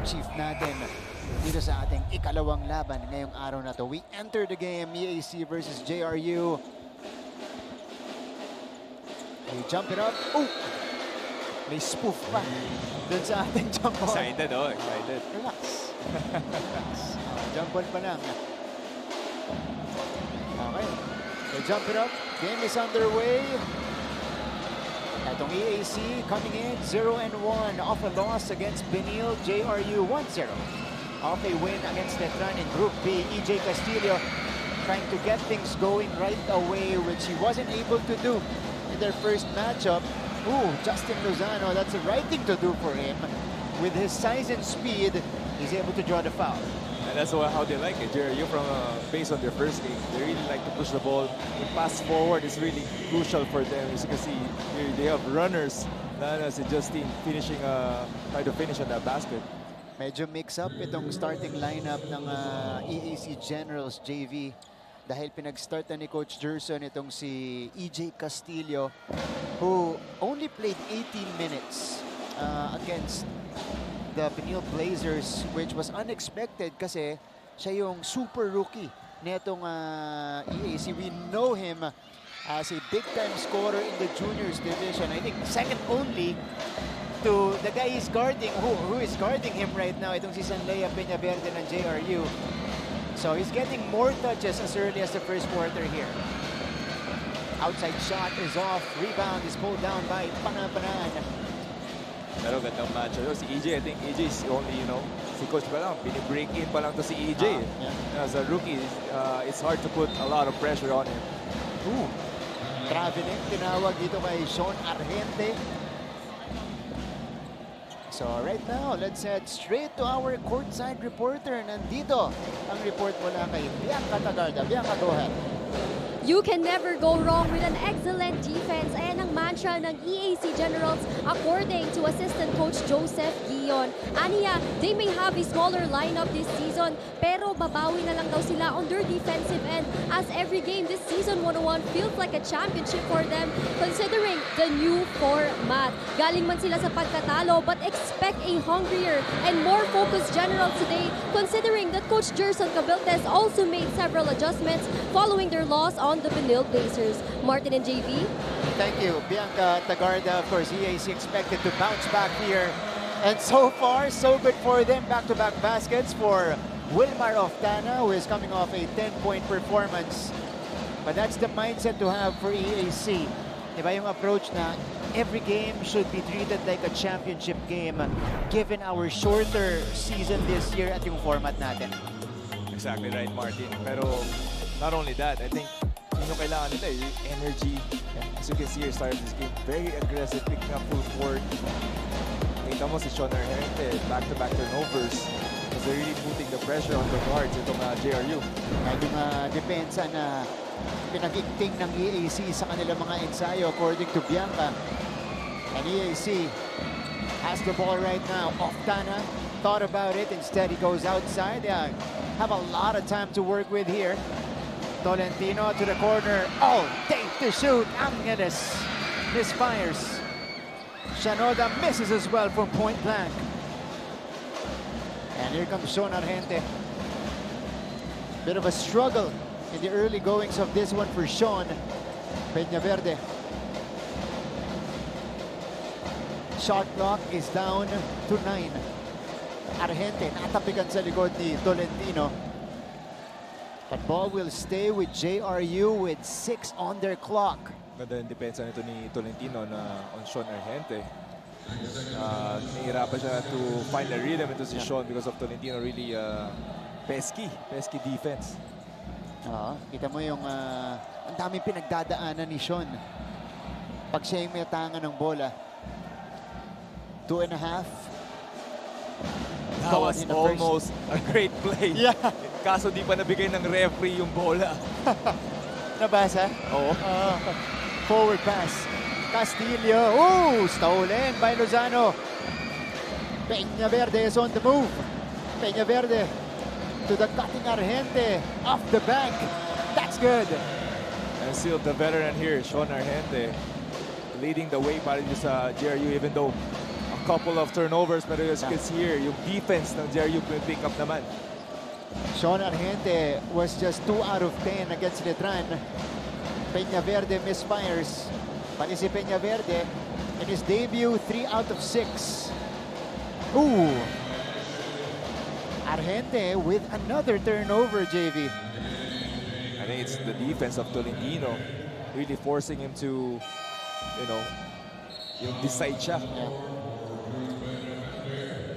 chief natin dito sa ating ikalawang laban ngayong araw na to. We enter the game, EAC versus JRU. They jump it up. Oh! May spoof pa dun sa ating jump ball. Excited, oh, excited. Relax. Relax. Jump ball pa lang. Okay. They jump it up. Game is underway. Itong EAC coming in 0-1 off a loss against Benil. JRU 1-0 off a win against Letran in Group B. EJ Castillo trying to get things going right away, which he wasn't able to do in their first matchup. Ooh, Justin Lozano, that's the right thing to do for him. With his size and speed, he's able to draw the foul. And that's how they like it. JRU, from based on their first game, they really like to push the ball. The pass forward is really crucial for them. As you can see, here they have runners. Lanas and Justin finishing, try to finish on that basket. Medyo mix up itong starting lineup ng EAC Generals JV. Dahil pinag-start na ni Coach Gerson itong si EJ Castillo, who only played 18 minutes against the Benil Blazers, which was unexpected kasi siya yung super rookie nitong EAC. We know him as a big-time scorer in the juniors division. I think second only to the guy he's guarding, who is guarding him right now, itong si Sanlea Peñaverde ng JRU. So he's getting more touches as early as the first quarter here. Outside shot is off. Rebound is pulled down by Panapanan. Pero gandang match. Si EJ, I think EJ is only, si Coach pa lang, binibreak in pa lang to si EJ. Yeah. As a rookie, it's hard to put a lot of pressure on him. Ooh. Traveling, tinawag dito kay Sean Argente. So right now, let's head straight to our courtside reporter. Nandito ang report mula kay Bianca Tagarda. Bianca, go ahead. You can never go wrong with an excellent defense. Ayan ang mantra ng EAC Generals according to assistant coach Joseph Guion. Aniya, they may have a smaller lineup this season, pero babawi na lang daw sila on their defensive end as every game this season 101 feels like a championship for them considering the new format. Galing man sila sa pagkatalo but expect a hungrier and more focused Generals today considering that Coach Gerson Cabiltes also made several adjustments following their loss on the Benil Blazers. Martin and JV. Thank you, Bianca Tagarda. Of course, EAC expected to bounce back here. And so far, so good for them. Back-to-back baskets for Wilmar Oftana, who is coming off a 10-point performance. But that's the mindset to have for EAC. Diba yung approach na every game should be treated like a championship game given our shorter season this year at yung format natin. Exactly right, Martin. Pero not only that, I think yung kailangan nila, yung energy. As you can see here, start of this game, very aggressive, picking up full court. Nakita mo si Sean Argente, back-to-back turnovers. Because they're really putting the pressure on the guards itong JRU. At yung depensa na pinag-igting ng EAC sa kanilang mga ensayo according to Bianca. And EAC has the ball right now. Oftana thought about it. Instead, he goes outside. They have a lot of time to work with here. Tolentino to the corner. Oh, take to shoot. Angeles misfires. Shanoda misses as well from point blank. And here comes Sean Argente. Bit of a struggle in the early goings of this one for Sean Peñaverde. Shot clock is down to 9. Argente natapikan sa likod ni Tolentino. But ball will stay with JRU with 6 on their clock. Ganda yung depensa nito ni Tolentino na on Sean Argente. Nahihirapan siya to find the rhythm into si Sean because of Tolentino really pesky defense. Kita mo yung ang daming pinagdadaanan ni Sean pag siya yung may tangan ng bola. 2.5. That was almost a great play. Yeah. Kaso di pa nabigay ng referee yung bola. Nabasa? Oo. Forward pass. Castillo. Oh, stolen by Lozano. Peñaverde is on the move. Peñaverde to the cutting Argente. Off the bank. That's good. And still the veteran here, Sean Argente, leading the way para sa JRU even though a couple of turnovers, pero as you can see here, yung defense ng JRU pick up naman. Sean Argente was just 2 out of 10 against Letran. Peñaverde misfires. Pali si Peñaverde in his debut, 3 out of 6. Ooh! Argente with another turnover, JV. I think it's the defense of Tolentino really forcing him to, you know, yung decide siya. Yeah.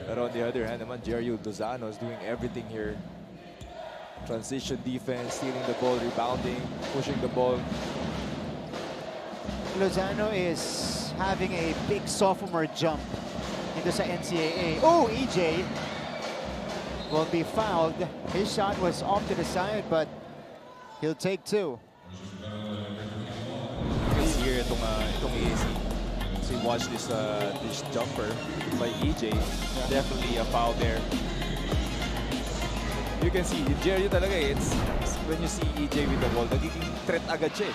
But on the other hand naman, JRU Lozano is doing everything here. Transition defense, stealing the ball, rebounding, pushing the ball. Lozano is having a big sophomore jump into sa NCAA. Oh, EJ will be fouled. His shot was off to the side, but he'll take 2. Because here, itong EAC. So you watch this jumper by EJ. Definitely a foul there. You can see, JRU talaga, it's when you see EJ with the ball, nagiging threat agad siya.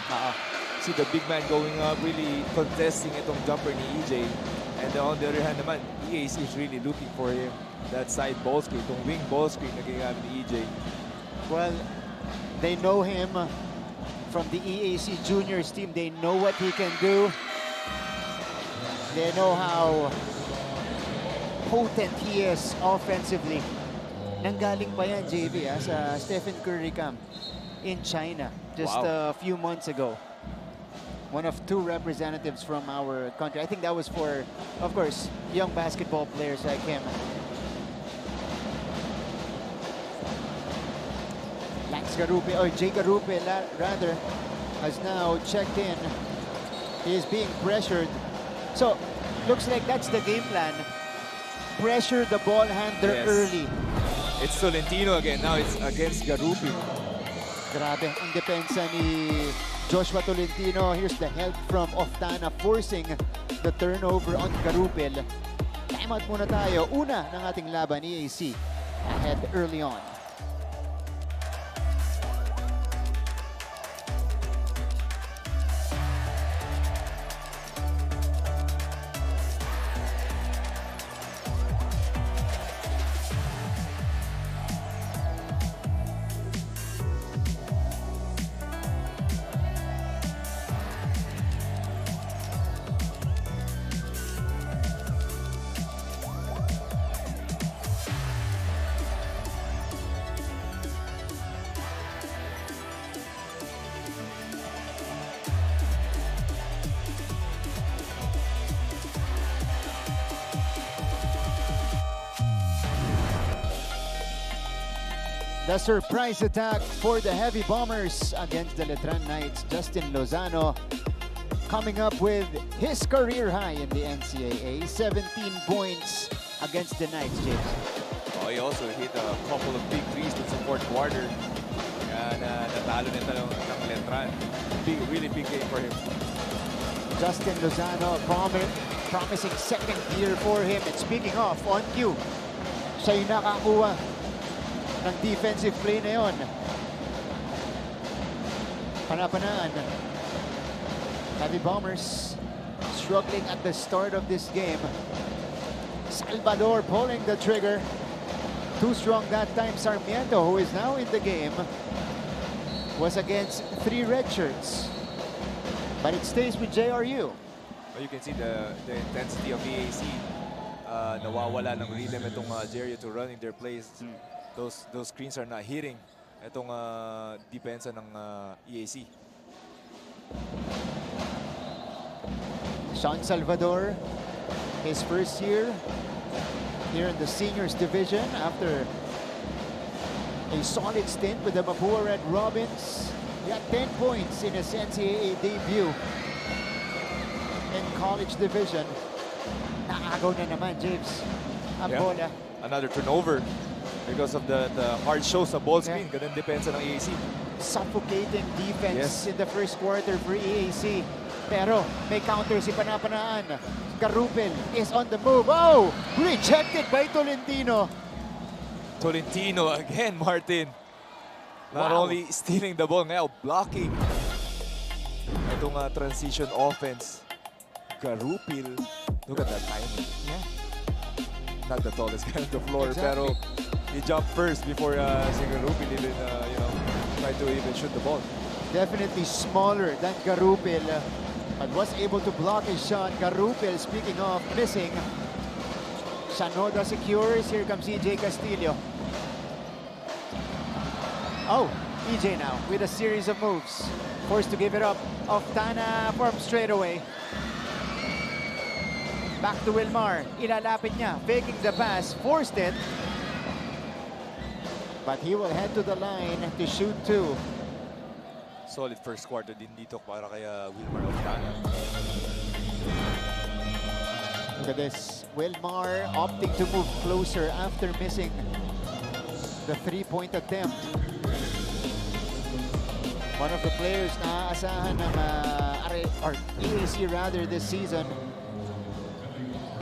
See the big man going up, really contesting itong jumper ni EJ. And on the other hand naman, EAC is really looking for him. That side ball screen, itong wing ball screen na ginagamit ni EJ. Well, they know him from the EAC Juniors team. They know what he can do. They know how potent he is offensively. Nanggaling pa yan, JV, sa Stephen Curry camp in China just a few months ago. One of 2 representatives from our country. I think that was for, of course, young basketball players like him. Lax Garupe, or Jay Garupe rather, has now checked in. He is being pressured. So, looks like that's the game plan. Pressure the ball handler early. It's Tolentino again. Now it's against Garupi. Grabe ang depensa ni Joshua Tolentino. Here's the help from Oftana forcing the turnover on Garupil. Time out muna tayo. Una ng ating laban, EAC ahead early on. The surprise attack for the Heavy Bombers against the Letran Knights. Justin Lozano coming up with his career high in the NCAA. 17 points against the Knights, James. Oh, he also hit a couple of big threes to support quarter. Natalo nito ng Letran. Really big game for him. Justin Lozano, promising second year for him. And speaking of, on cue, siya yung nakakuha ng defensive play na yun. Panapanaan. Heavy Bombers struggling at the start of this game. Salvador pulling the trigger. Too strong that time. Sarmiento, who is now in the game, was against 3 red shirts. But it stays with JRU. Well, you can see the intensity of EAC. Nawawala ng rhythm itong JRU to running their plays. Those screens are not hitting itong depensa ng EAC. Sean Salvador, his first year here in the seniors division after a solid stint with the Mapua Red Robins. He had 10 points in his NCAA debut in college division. Nakagaw na naman, James. Ang bola. Another turnover because of the hard show sa ball screen. Ganun depensa ng EAC. Suffocating defense in the first quarter for EAC. Pero may counter si Panapanaan. Garupil is on the move. Oh! Rejected by Tolentino. Tolentino again, Martin. Not only stealing the ball, ngayon blocking. Itong transition offense. Garupil. Look at that timing. Yeah. not the tallest guy on the floor, Exactly. pero he jumped first before si Garupil even, tried to even shoot the ball. Definitely smaller than Garupil, but was able to block his shot. Garupil, speaking of missing, Shanoda secures. Here comes EJ Castillo. Oh, EJ now with a series of moves. Forced to give it up. Oftana from straight away. Back to Wilmar. Ilalapit niya. Faking the pass. Forced it. But he will head to the line to shoot two. Solid first quarter din dito para kay Wilmar Oftana. Look at this. Wilmar opting to move closer after missing the three-point attempt. One of the players na aasahan ng EAC rather this season.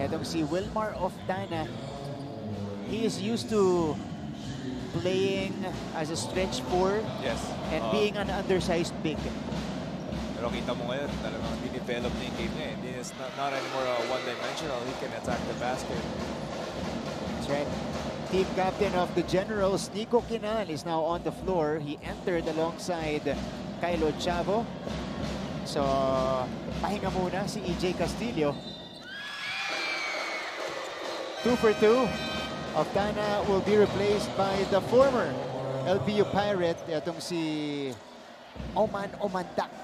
Etong si Wilmar Oftana. He is used to playing as a stretch four Yes. and being an undersized big. Pero kita mo ngayon, talagang dinevelop na yung game niya. Hindi is not anymore one-dimensional. He can attack the basket. That's right. Team captain of the Generals, Nico Quinal, is now on the floor. He entered alongside Kylo Chavo. So, pahinga muna si EJ Castillo. 2 for 2. Oftana will be replaced by the former LPU Pirate, itong si Oman Omandak.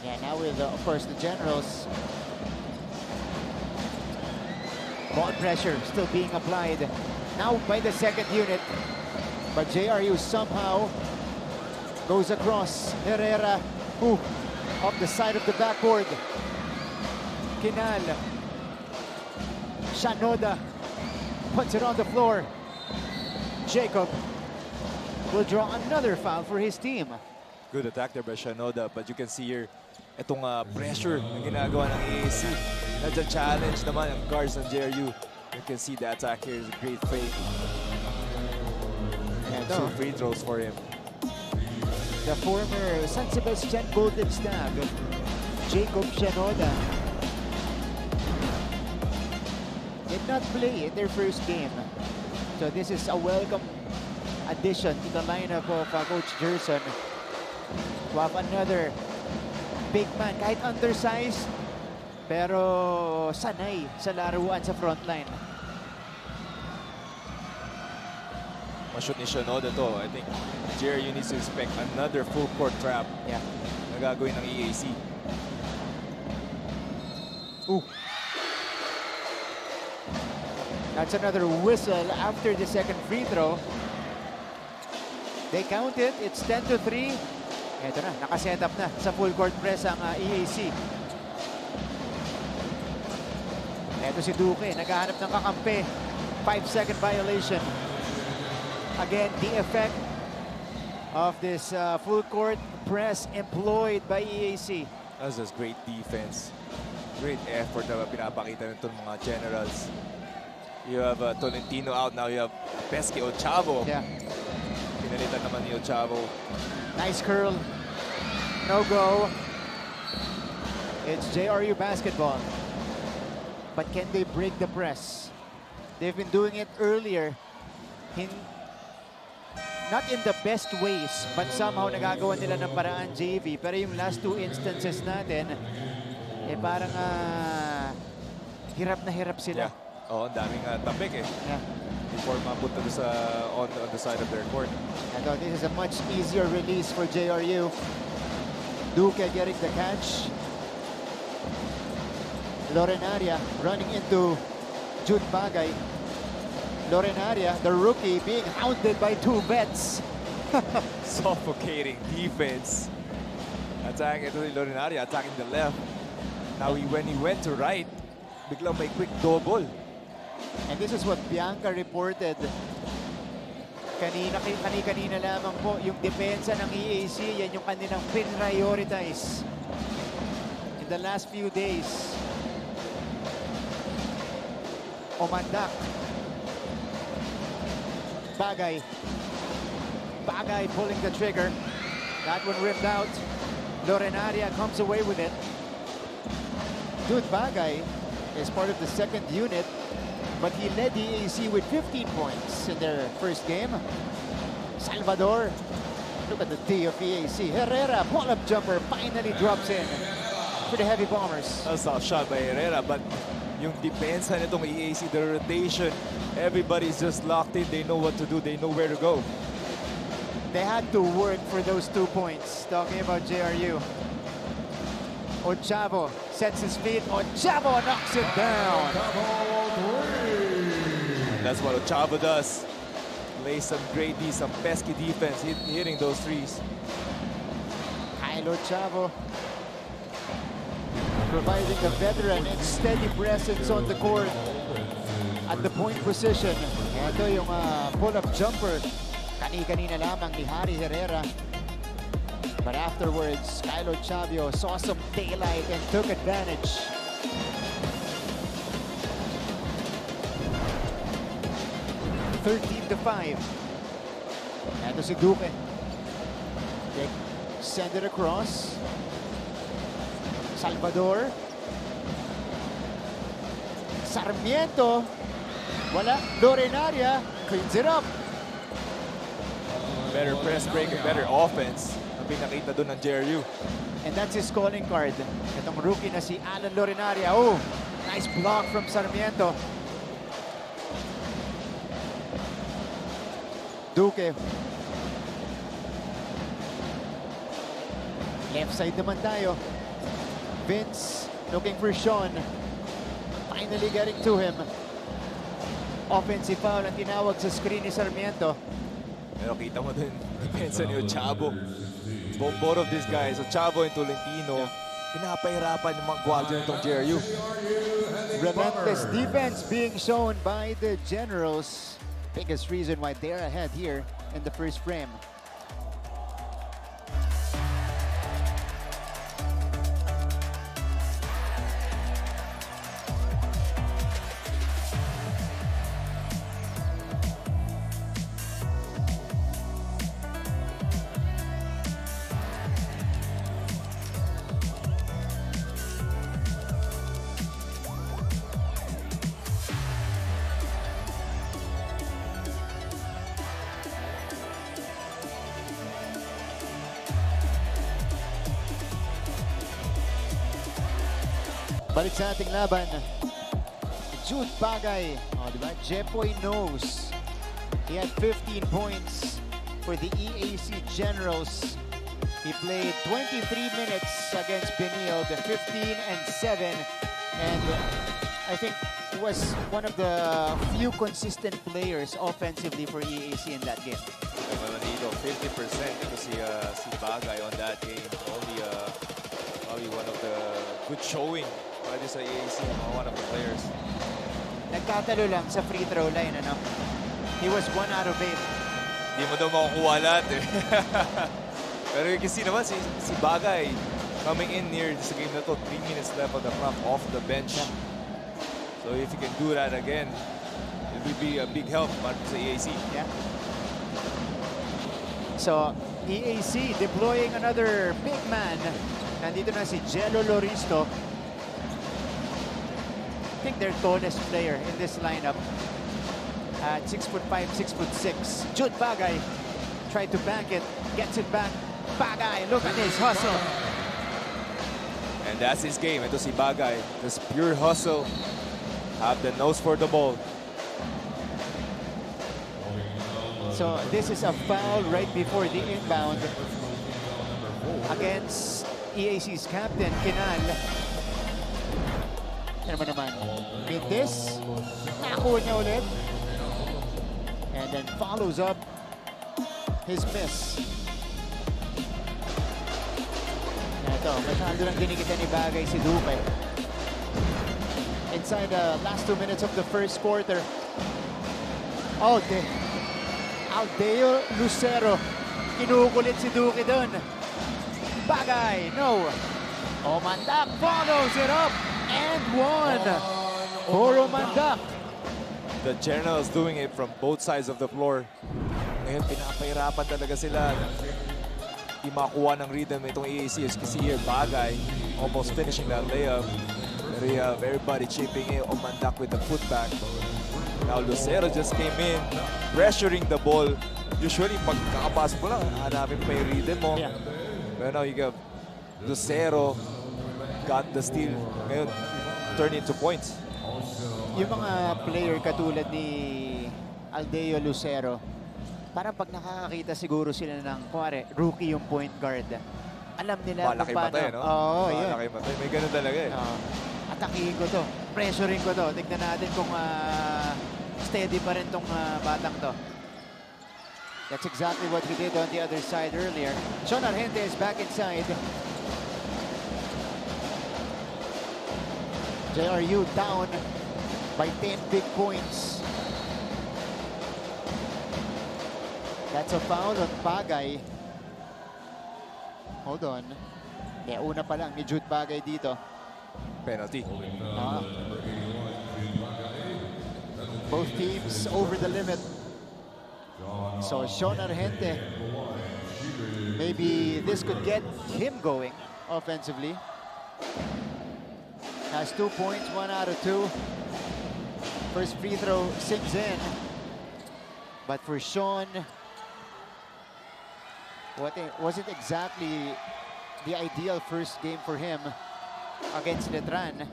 Yeah, now with, of course, the Generals. Ball pressure still being applied. Now by the second unit. But JRU somehow goes across. Herrera, off the side of the backboard. Quinal. Shanoda puts it on the floor. Jacob will draw another foul for his team. Good attack there by Shanoda, but you can see here, itong pressure na ginagawa ng EAC. Nandiyan challenge naman ang guards ng JRU. You can see the attack here is a great fake. And 2 free throws for him. The former San Sebastian Golden Stag, Jacob Shanoda, did not play in their first game. So this is a welcome addition to the lineup of Coach Gerson. To have another big man, kahit undersized, pero sanay sa laruan sa frontline. Ma-shoot ni Shanoda to. I think JRU needs to expect another full court trap Yeah. na gagawin ng EAC. Ooh. That's another whistle after the second free throw. They count it. It's 10-3. Ito na, nakaset up na sa full court press ang EAC. Ito si Duque, naghahanap ng kakampi. 5-second violation. Again, the effect of this full court press employed by EAC. That's just great defense. Great effort na pinapakita nito ng mga Generals. You have Tolentino out now. You have Pesky Ochavo. Yeah. Pinalitan naman ni Ochavo. Nice curl. No go. It's JRU basketball. But can they break the press? They've been doing it earlier. Not in the best ways, but somehow nagagawa nila ng paraan, JV. Pero yung last 2 instances natin, parang hirap na hirap sila. Yeah. Oh, ang daming tapik eh. Yeah. Before mapunta sa on the side of their court. And this is a much easier release for JRU. Duque getting the catch. Lorenaria running into Jude Bagay. Lorenaria, the rookie, being hounded by 2 vets. Suffocating defense. Attack ito si Lorenaria, attacking the left. Now when he went to right, biglang may quick double. And this is what Bianca reported kanina lamang po. Yung depensa ng EAC, yan yung kanilang prioritize in the last few days. Omandak. Bagay pulling the trigger. That one ripped out. Lorenaria comes away with it. Dude, Bagay is part of the second unit. but he led the EAC with 15 points in their first game. Salvador, look at the D of EAC. Herrera, pull-up jumper, finally drops in for the Heavy Bombers. That's a shot by Herrera, but yung depensa nitong EAC, the rotation, everybody's just locked in. They know what to do. They know where to go. They had to work for those 2 points. Talking about JRU. Ochavo sets his feet. Ochavo knocks it down. That's what Ochavo does. Play some great D, some pesky defense, hitting those threes. Kyle Ochavo providing the veteran and steady presence on the court at the point position. Ito yung pull-up jumper. Kani-kanina lamang ni Harry Herrera. But afterwards, Kyle Ochavo saw some daylight and took advantage. (13 to 5). Ito si Duque. They send it across. Salvador. Sarmiento. Wala. Lorenaria cleans it up. Better press break and better offense ang pinakita doon ng JRU. And that's his calling card. Itong rookie na si Alan Lorenaria. Oh, nice block from Sarmiento. Duque. Left side naman tayo. Vince looking for Sean. Finally getting to him. Offensive foul ang tinawag sa screen ni Sarmiento. Pero kita mo din, depensa ni Ochavo. Both of these guys, Ochavo and Tolentino, pinapahirapan yung mga guardian itong JRU. Relentless defense being shown by the Generals. Biggest reason why they're ahead here in the first frame. Balik sa ating laban. Jude Bagay. Oh, diba? Jepoy knows. He had 15 points for the EAC Generals. He played 23 minutes against Benilde, 15 and 7. And I think was one of the few consistent players offensively for EAC in that game. Dito, 50% ito si Bagay on that game. Probably one of the good showing para sa EAC, one of the players. Nagkatalo lang sa free throw line, ano? He was 1 out of 8. Hindi mo daw makukuha lahat eh. Pero you can see naman si Bagay coming in near sa game na to, 3 minutes left on the clock off the bench. Yeah. So if you can do that again, it would be a big help para sa EAC. Yeah. So, EAC deploying another big man. Nandito na si Jello Loristo. I think their tallest player in this lineup at 6'5", 6'6". Jude Bagay tried to bank it, gets it back. Bagay, look at his hustle. And that's his game. Ito si Bagay. Just pure hustle. Have the nose for the ball. So this is a foul right before the inbound against EAC's captain, Kinal. Ano naman? Mintis. Nakuha niya ulit. And then follows up his miss. Ito, masyado lang dinikita ni Bagay si Duque. Inside the last 2 minutes of the first quarter. Aldeo Lucero. Kinukulit si Duque doon. Bagay, no. Omandak follows it up and one for Omandak. The Generals doing it from both sides of the floor. Ngayon, pinapahirapan talaga sila. Di makuha ng rhythm itong EAC. As you can see here, Bagay almost finishing that layup. Everybody chipping in. Omandak with the putback. Now Lucero just came in, pressuring the ball. Usually, pag kakapasok mo lang, hanapin pa yung rhythm mo. Yeah. But now you got Lucero, got the steal. Ngayon, turn into points. Yung mga player katulad ni Aldeo Lucero, parang pag nakakakita siguro sila ng, kuwari, rookie yung point guard. Alam nila Malaki kung paano. matay, no? Oo, yun. Malaki matay. May ganun talaga eh. Atakihin ko to. Pressuring ko to. Tignan natin kung steady pa rin tong batang to. That's exactly what he did on the other side earlier. Sean Argente is back inside. JRU down by 10 big points. That's a foul on Bagay. Hold on. Kaya una pa lang ni Jude Bagay dito. Penalty. Both teams over the limit. So Sean Argente, maybe this could get him going offensively. Has 2 points, 1 out of 2. First free throw sinks in. But for Sean, wasn't exactly the ideal first game for him against Letran.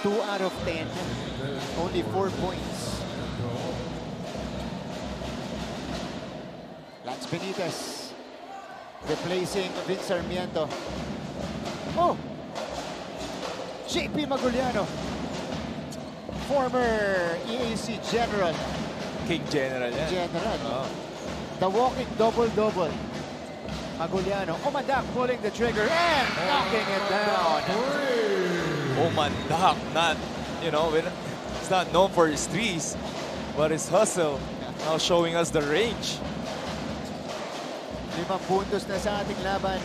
2 out of 10, only 4 points. Lance Benitez replacing Vince Sarmiento. Oh! JP Maguliano, former EAC General. King General yan. General. Oh. The walking double-double. Maguliano, Omadak pulling the trigger and knocking it down. Omandak, not, you know, it's not known for his threes, but his hustle. Now showing us the range. 5 puntos na sa ating laban.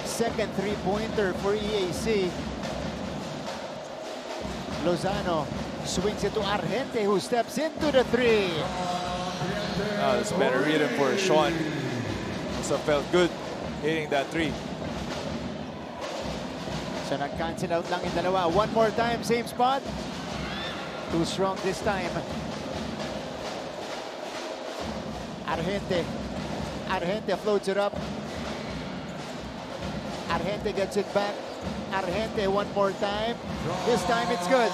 Second three-pointer for EAC. Lozano swings it to Argente, who steps into the three. It's better rhythm for Sean. Also felt good hitting that three. So nag-cancel out lang yung dalawa. One more time, same spot. Too strong this time. Argente. Argente floats it up. Argente gets it back. Argente one more time. This time it's good.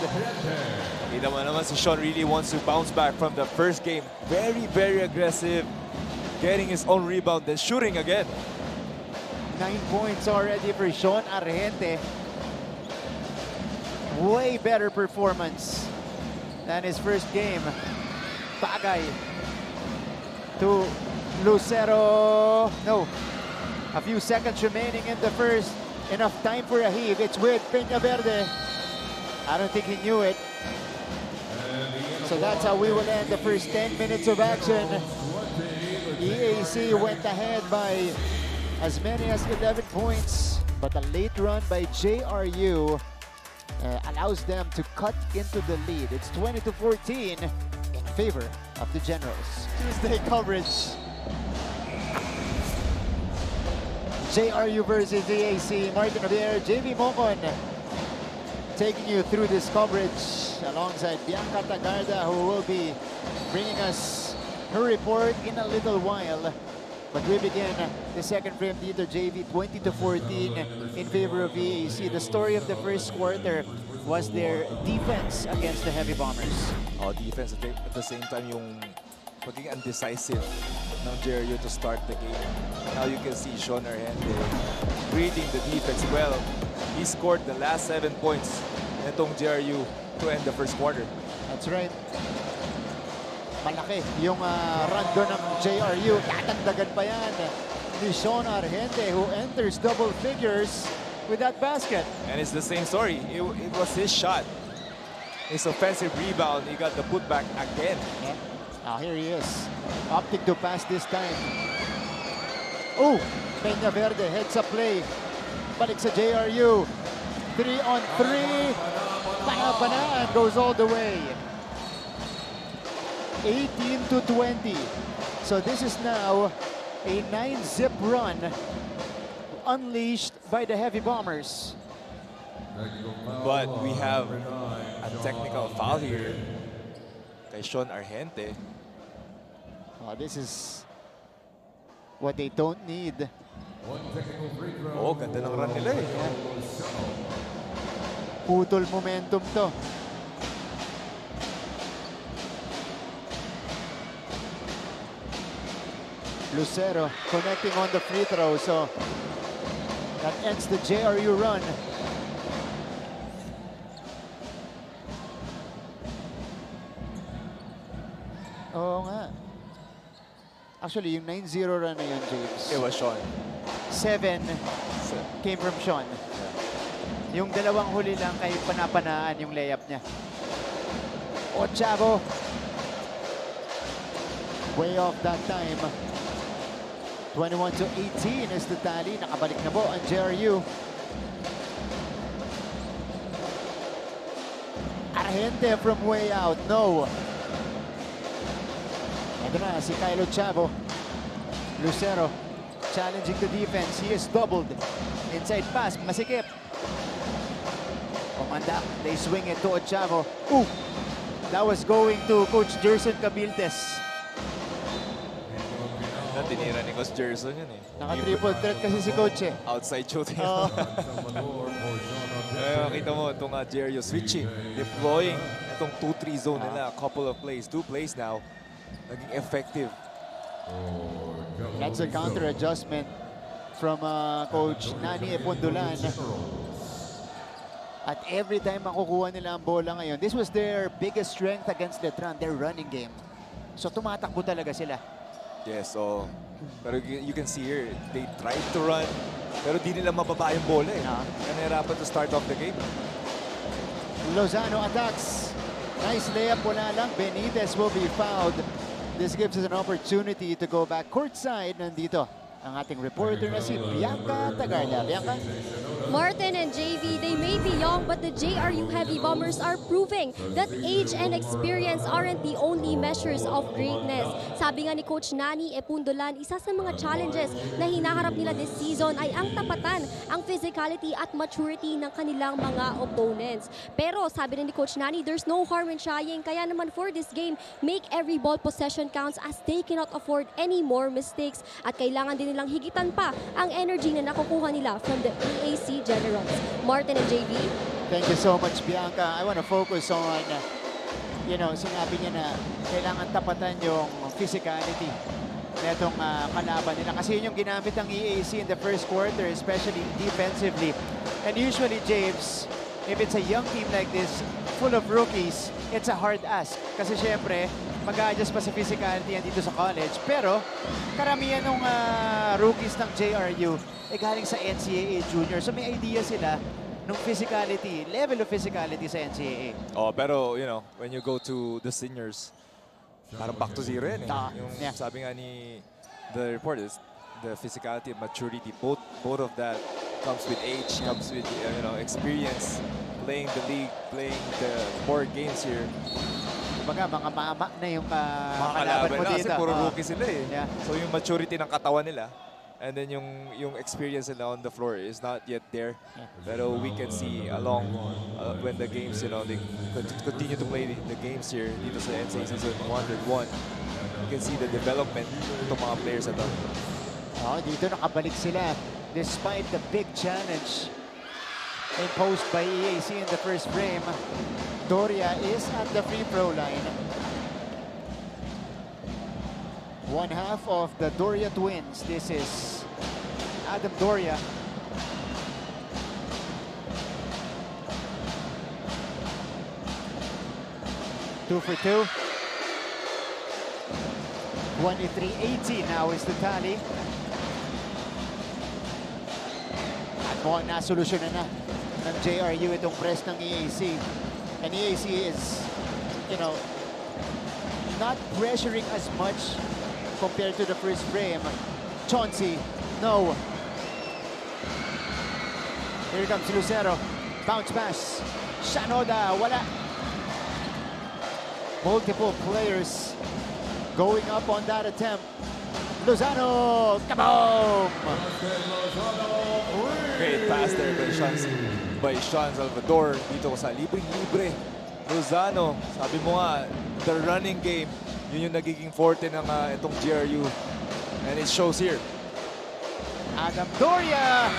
Kita mo naman si Sean really wants to bounce back from the first game. Very, very aggressive. Getting his own rebound, then shooting again. 9 points already for Sean Argente. Way better performance than his first game. Bagay to Lucero. No. A few seconds remaining in the first. Enough time for a heave. It's with Peñaverde. I don't think he knew it. So that's how we will end the first 10 minutes of action. EAC went ahead by as many as 11 points, but a late run by JRU allows them to cut into the lead. It's 20-14 in favor of the Generals. Tuesday coverage. JRU versus EAC. Martin Javier, JV Momon taking you through this coverage alongside Bianca Tagarda, who will be bringing us her report in a little while. But we begin the second frame dito, JV, 20-14 in favor of EAC. The story of the first quarter was their defense against the Heavy Bombers. Defense at the same time yung pagiging undecisive ng JRU to start the game. Now you can see Sean Argente reading the defense well. He scored the last 7 points nitong JRU to end the first quarter. That's right. Malaki yung run doon ng JRU. Tatagdagan pa yan ni Sean Argente, who enters double figures with that basket. And it's the same story. It was his shot. His offensive rebound. He got the putback again. Yeah. Now here he is. Opting to pass this time. Oh, Peñaverde heads up play. Balik sa JRU. 3-on-3. Panapanaan goes all the way. 18-20. So this is now a 9-zip run unleashed by the Heavy Bombers. But we have a technical foul here. kay Sean Argente. Oh, this is what they don't need. Oo, ganda ng run nila eh. Putol momentum to. Lucero connecting on the free throw, so that ends the JRU run. Oo nga. Actually, yung 9-0 run na yun, James. It was Sean. 7 came from Sean. Yung dalawang huli lang kay panapanaan yung layup niya. Ochavo. Way off that time. 21-18 is the tally. Nakabalik na po ang JRU. Argente from way out. No. Ito na si Kyle Ochavo. Lucero challenging the defense. He is doubled. Inside pass. Masikip. Pumanda. They swing it to Ochavo. Ooh. That was going to Coach Jerson Cabiltes. Tinira ni Coach Jerson yun eh. Naka-triple threat kasi si Coach eh. Outside shooting. Oh. Makita mo itong JRU switching, deploying itong 2-3 zone nila. A couple of plays, 2 plays now. Naging effective. That's a counter adjustment from Coach Nani Epondolan. At every time makukuha nila ang bola ngayon, this was their biggest strength against Letran, their running game. So tumatakbo talaga sila. Yes, so pero you can see here, they tried to run, pero di nila mababa yung bola eh. Kaya nahirapan to start off the game. Lozano attacks. Nice layup, wala lang. Benitez will be fouled. This gives us an opportunity to go back courtside. Nandito ang ating reporter na si Bianca Tagarda. Bianca? Martin and JV, they may be young, but the JRU Heavy Bombers are proving that age and experience aren't the only measures of greatness. Sabi nga ni Coach Nani Epundolan, isa sa mga challenges na hinaharap nila this season ay ang tapatan, ang physicality at maturity ng kanilang mga opponents. Pero sabi rin ni Coach Nani, there's no harm in trying, kaya naman for this game, make every ball possession counts as they cannot afford any more mistakes at kailangan din nilang higitan pa ang energy na nakukuha nila from the EAC Generals. Martin and JV. Thank you so much, Bianca. I want to focus on, sinabi niya na kailangan tapatan yung physicality netong kalaban nila. Kasi yun yung ginamit ng EAC in the first quarter, especially defensively. And usually, James, if it's a young team like this, full of rookies, it's a hard ask. Kasi syempre, mag-a-adjust pa sa physicality yan dito sa college. Pero, karamihan ng rookies ng JRU galing sa NCAA Junior. So may idea sila ng physicality, level of physicality sa NCAA. Oh, pero, when you go to the seniors, parang back to zero yan eh. Yung sabi nga ni the report is, the physicality and maturity, both of that comes with age, comes with experience, playing the league, playing the more games here. Mga mama na yung mga kalaban mo dito. Kasi puro rookie sila eh. Yeah. So yung maturity ng katawan nila, and then yung experience nila on the floor is not yet there. Yeah. Pero we can see along when the games, they continue to play the games here dito sa NCAA Season 101. You can see the development ng mga players na to. Dito nakabalik sila despite the big challenge imposed by EAC in the first frame. Doria is at the free throw line. One half of the Doria twins. This is Adam Doria. Two for two. 23-18 now is the tally. At mukhang nasolusyonan na ng JRU itong press ng EAC. And EAC is, not pressuring as much compared to the first frame. Chauncey, no. Here comes Lucero. Bounce pass. Shanoda, wala. Multiple players going up on that attempt. Lozano, kaboom! Great pass there by Sean Salvador dito sa libreng-libre Lozano, sabi mo nga, the running game, yun yung nagiging forte ng itong JRU. And it shows here. Adam Doria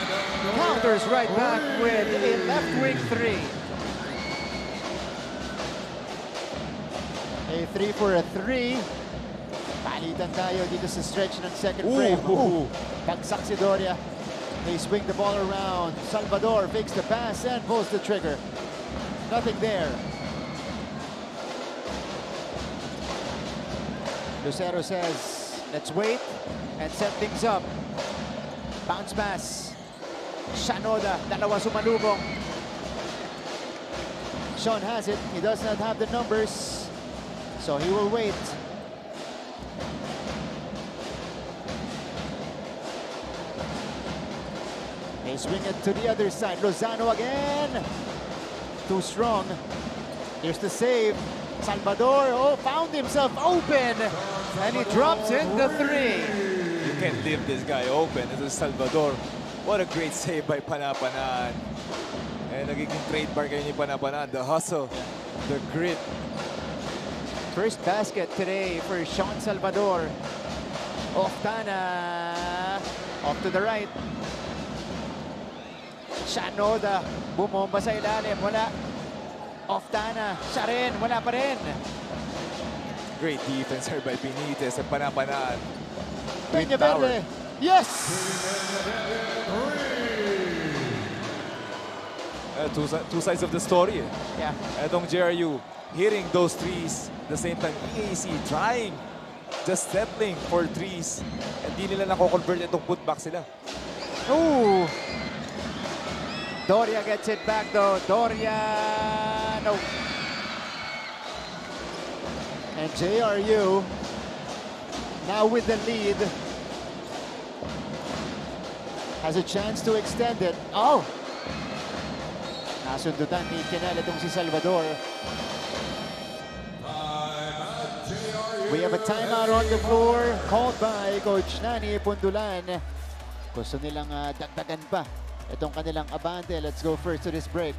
counters right back with a left wing three. A 3 for a 3. Palitan tayo dito sa stretch ng second frame. Bagsak si Doria. They swing the ball around. Salvador fakes the pass and pulls the trigger. Nothing there. Lucero says, let's wait and set things up. Bounce pass. Shanoda, dalawa sumalubong. Sean has it. He does not have the numbers, so he will wait. They swing it to the other side. Lozano again. Too strong. Here's the save. Salvador, found himself open. And he drops in the three. You can't leave this guy open. This is Salvador. What a great save by Panapanan. And nagiging trademark kayo ni Panapanan. The hustle, the grit. First basket today for Sean Salvador. Oftana. Off to the right. Shanoda. Bumomba sa ilalim. Wala. Oftana. Siya rin. Wala pa rin. Great defense here by Benitez and Panapanan. Peña Verde. Yes! Two sides of the story. Yeah. Etong JRU hitting those threes. At the same time, EAC trying, just settling for threes. And di nila nako-convert itong putback sila. Ooh. Doria gets it back though. Doria. No. And JRU now with the lead has a chance to extend it. Oh! Nasundutan ni Kenel itong si Salvador. We have a timeout on the floor called by Coach Nani Pundulan. Gusto nilang dagdagan pa itong kanilang abante. Let's go first to this break.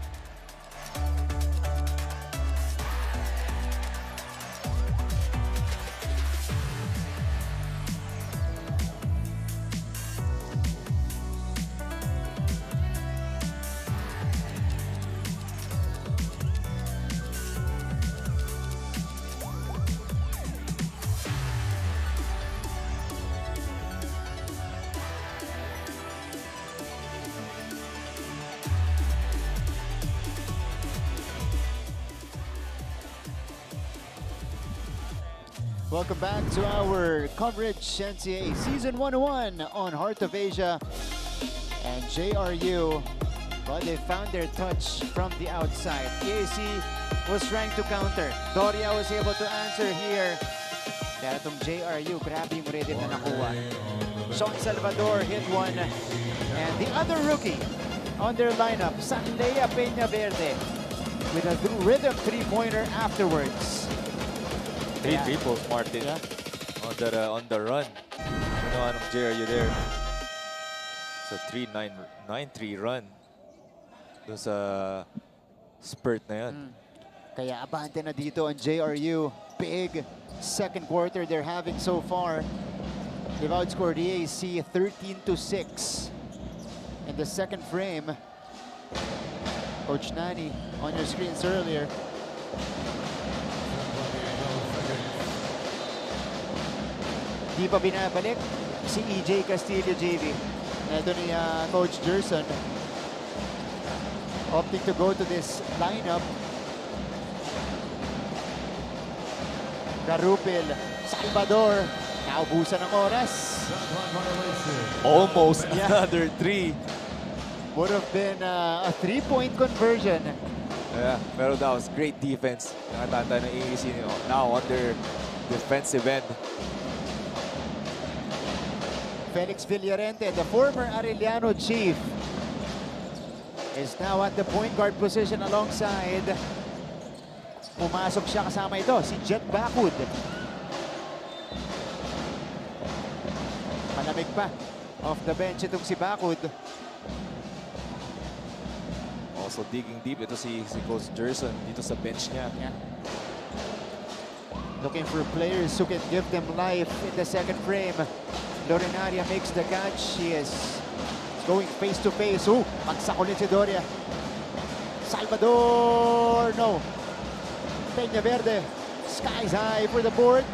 Welcome back to our coverage, NCAA Season 101 on Heart of Asia. And JRU, well, they found their touch from the outside. EAC was trying to counter. Doria was able to answer here. Pero itong JRU, grabe yung rhythm na nakuha. Sean Salvador hit one. And the other rookie on their lineup, Sanlea Peña Verde, with a rhythm three-pointer afterwards. Three triples, Martin. Yeah. On the run. You know, anong JRU there. It's a 9-3 run. Doon sa spurt na yan. Kaya abante na dito ang JRU. Big second quarter they're having so far. They've outscored EAC 13-6 in the second frame. Coach Nani on your screens earlier. Di pa binabalik si EJ Castillo, JV. Ito ni Coach Gerson opting to go to this lineup. Garupil, Salvador, naubusan ng oras. Almost another three. Would have been a three-point conversion. Yeah, pero that was great defense. Nakatanda ng EAC now on their defensive end. Felix Villarente, the former Arellano chief, is now at the point guard position alongside. Pumasok siya kasama ito, si Jet Bacud. Malamig pa. Off the bench itong si Bacud. Oh, Also digging deep. Ito si Coach Gerson dito sa bench niya. Yeah. Looking for players who can give them life in the second frame. Lorenaria makes the catch. She is going face to face. Magsakulit si Doria. Salvador, no. Peña Verde, skies high for the board.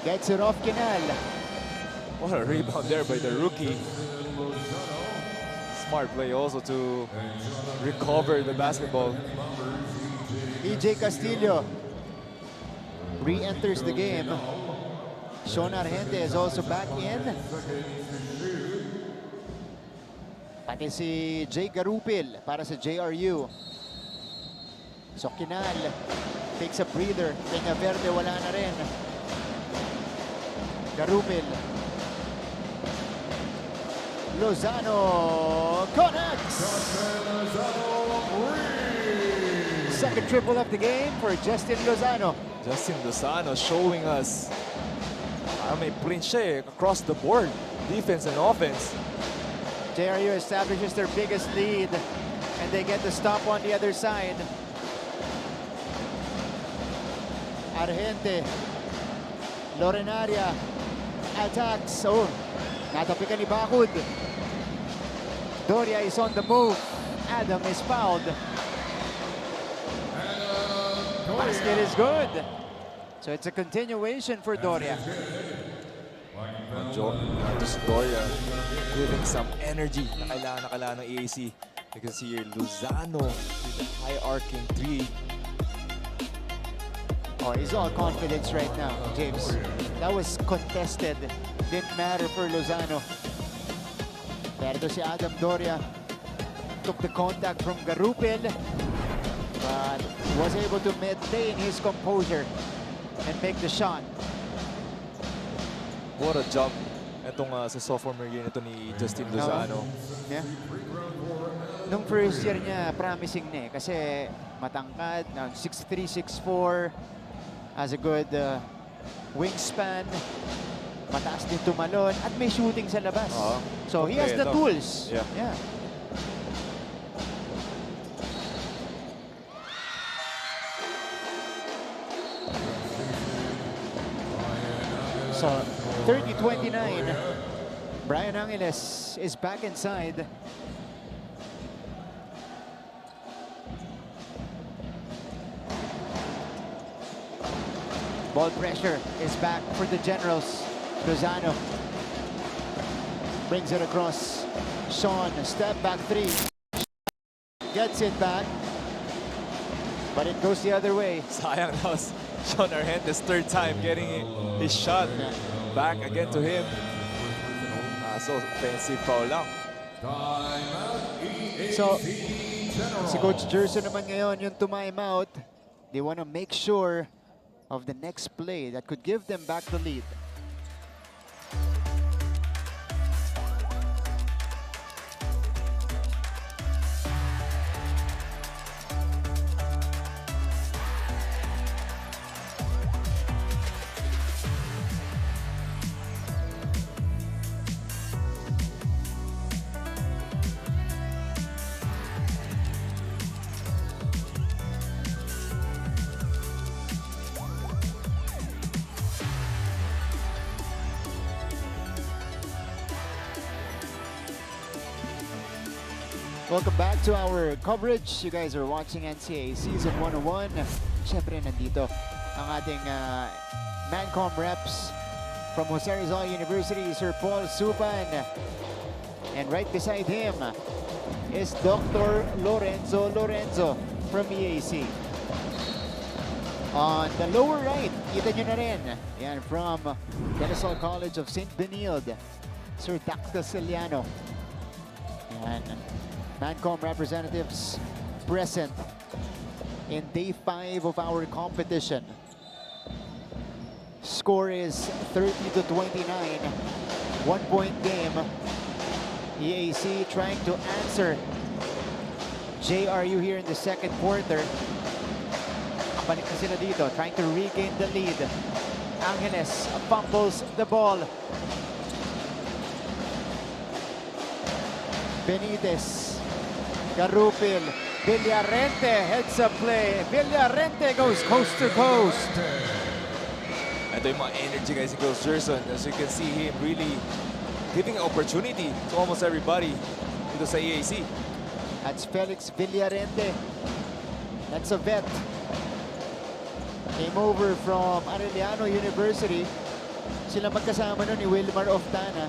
Gets it off Kinal. What a rebound there by the rookie. Smart play also to recover the basketball. EJ Castillo re-enters the game. Sean Argente is also back in. Pati si Jay Garupil para sa JRU. So Kinal takes a breather. Peña Verde wala na rin. Garupil. Lozano connects! Second triple of the game for Justin Lozano. Justin Lozano showing us may print siya across the board. Defense and offense. JRU establishes their biggest lead and they get the stop on the other side. Argente. Lorenaria attacks. Natapikan ni Bakud. Doria is on the move. Adam is fouled. Basket is good. So it's a continuation for Doria. Just Doria giving some energy na kailangan ng EAC. You can see here Lozano with a high arcing three. He's all confidence right now, James. That was contested. Didn't matter for Lozano. Pero si Adam Doria took the contact from Garupil, but was able to maintain his composure and make the shot. What a job itong sa sophomore year nito ni Justin Lozano. Yeah. Nung first year niya, promising na kasi matangkad, 6'3", 6'4", has a good wingspan, mataas din tumalon, at may shooting sa labas. So he has the tools. Yeah. So 30-29, Brian Angeles is back inside. Ball pressure is back for the Generals. Lozano brings it across. Sean, step back three. Gets it back, but it goes the other way. Sayang, that was Sean Argente's third time getting his shot back again to him. So offensive foul lang. So si Coach Gerson naman ngayon yung time out. They want to make sure of the next play that could give them back the lead. Welcome back to our coverage. You guys are watching NCAA Season 101. Siyempre, nandito ang ating Mancom reps from Jose Rizal University, Sir Paul Supan. And right beside him is Dr. Lorenzo from EAC. On the lower right, kita nyo na rin. Yan, from De La Salle College of St. Benilde, Sir Dacta Ciliano. Yan. Mancom representatives present in day 5 of our competition. Score is 30-29, 1-point game. EAC trying to answer JRU here in the second quarter. Balik na sila dito, trying to regain the lead. Angeles fumbles the ball. Benitez Garupil. Villarente heads up play. Villarente goes coast to coast. Ito yung mga energy guys si Coach Gerson. As you can see him really giving opportunity to almost everybody dito sa EAC. That's Felix Villarente. That's a vet. Came over from Arellano University. Sila magkasama nun ni Wilmar Oftana.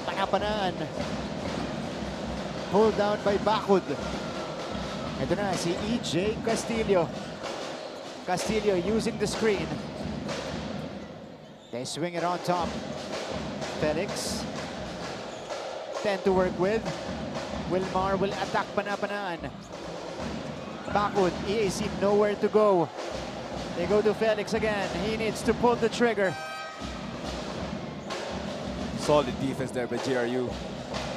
Panapanaan. Pulled down by Bakud. Ito na si EJ Castillo. Castillo using the screen. They swing it on top. Felix. 10 to work with. Wilmar will attack Panapanaan. Bakud, EAC nowhere to go. They go to Felix again. He needs to pull the trigger. Solid defense there by JRU.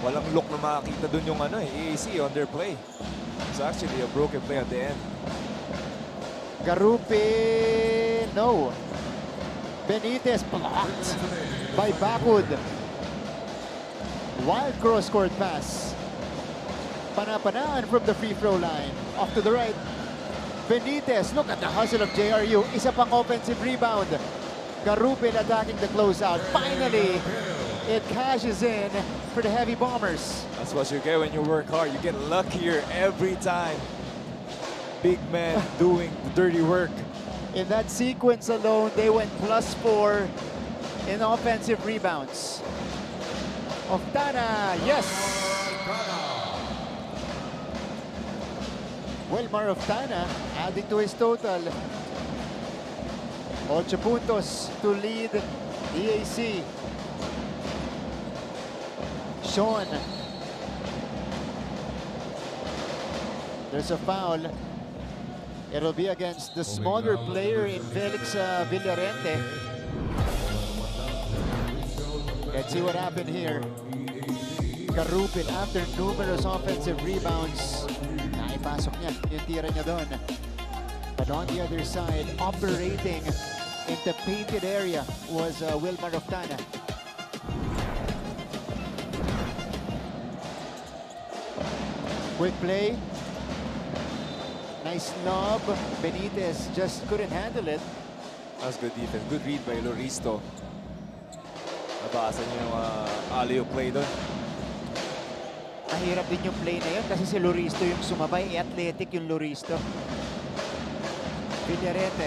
Walang look na makakita dun yung EAC on their play. It's actually a broken play at the end. Garupi, no. Benitez blocked by Bakud. Wild cross-court pass. Panapanaan from the free throw line. Off to the right. Benitez, look at the hustle of JRU. Isa pang offensive rebound. Garupil attacking the closeout. Finally, it cashes in for the Heavy Bombers. That's what you get when you work hard. You get luckier every time. Big man doing the dirty work. In that sequence alone, they went +4 in offensive rebounds. Oftana, yes! Wilmar Oftana adding to his total. 8 puntos to lead EAC. Sean. There's a foul. It'll be against the smaller player in Felix Villarente. Let's see what happened here. Garupil, after numerous offensive rebounds, naipasok niya yung tira niya doon. But on the other side, operating in the painted area was Wilmar Oftana. Quick play. Nice lob. Benitez just couldn't handle it. That's good defense. Good read by Loristo. Nabasa niyo yung alley-oop play doon. Mahirap din yung play na yun kasi si Loristo yung sumabay. Athletic yung Loristo. Villarete.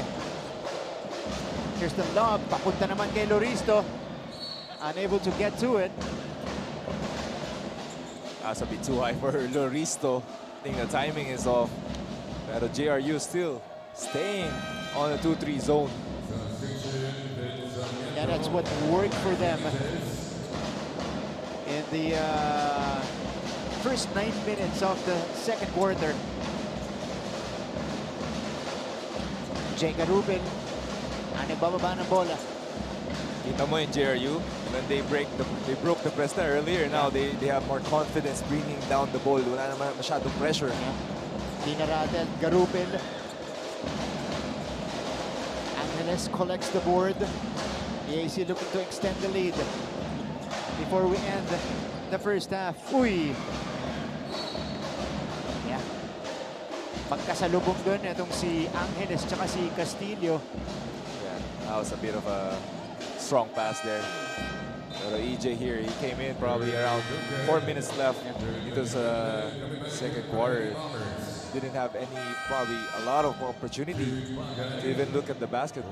Here's the lob. Papunta naman kay Loristo. Unable to get to it. That's a bit too high for Loristo. I think the timing is off. Pero JRU still staying on the 2-3 zone. Yeah, that's what worked for them in the first 9 minutes of the second quarter. Jake Rubin, bababa ng bola. Kita mo yung JRU, when they broke the press there earlier. Now they have more confidence bringing down the ball. Wala naman masyadong pressure. Dinaratel, Garupil. Angeles collects the board. EAC looking to extend the lead before we end the first half. Uy! Yeah. Pagkasalubong doon itong si Angeles tsaka si Castillo. Yeah, that was a bit of a strong pass there. Pero EJ here, he came in probably around 4 minutes left into the second quarter. Didn't have probably a lot of opportunity to even look at the basket.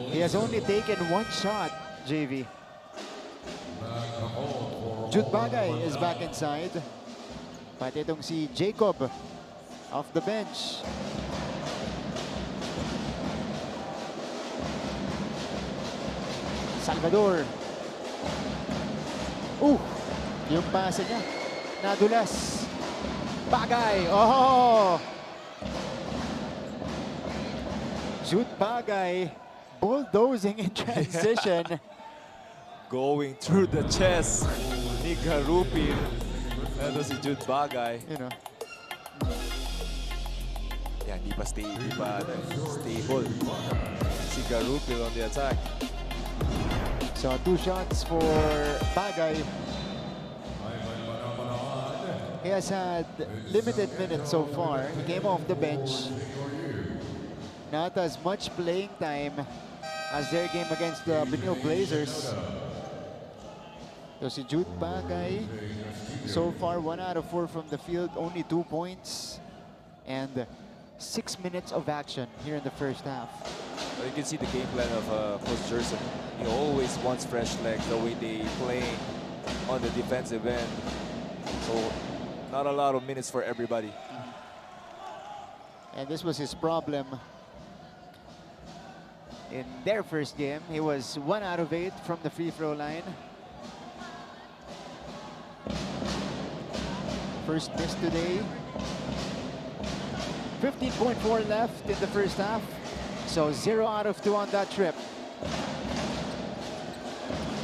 He has only taken 1 shot, JV. Jude Bagay is back inside. But itong si Jacob off the bench. Salvador. Yung pasa niya. Nadulas. Bagay. Oh! Jude Bagay bulldozing in transition. Going through the chest ni Garupil. Ito si Jude Bagay. You know. Yeah, hindi pa stable. Si Garupil on the attack. So 2 shots for Bagay. He has had limited minutes so far. He came off the bench. Not as much playing time as their game against the Benil Blazers. So si Jude Bagay, so far 1 out of 4 from the field, only 2 points. And 6 minutes of action here in the first half. You can see the game plan of Coach Jerson. He always wants fresh legs, the way they play on the defensive end. So not a lot of minutes for everybody. And this was his problem in their first game. He was 1 out of 8 from the free throw line. First miss today. 15.4 left in the first half. So 0 out of 2 on that trip.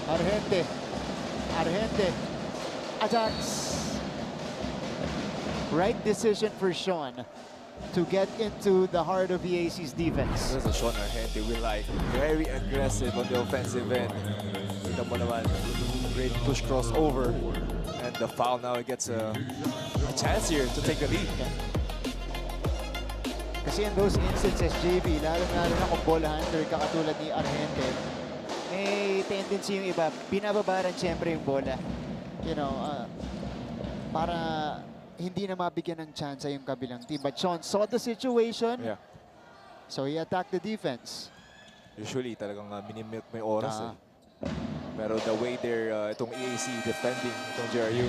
Argente attacks. Right decision for Sean to get into the heart of EAC's defense. This is Sean Argente. We like very aggressive on the offensive end. Kita mo naman, great push crossover. And the foul now gets a chance here to take the lead. Kasi in those instances, JB, lalo-lalo na kung ball hunter ka katulad ni Argente, may tendency yung iba, binababaran siyempre yung bola. You know, para hindi na mabigyan ng chance yung kabilang team. But Sean saw the situation, so he attacked the defense. Usually, talagang minimilk may oras eh. Pero the way they're, itong EAC defending itong JRU,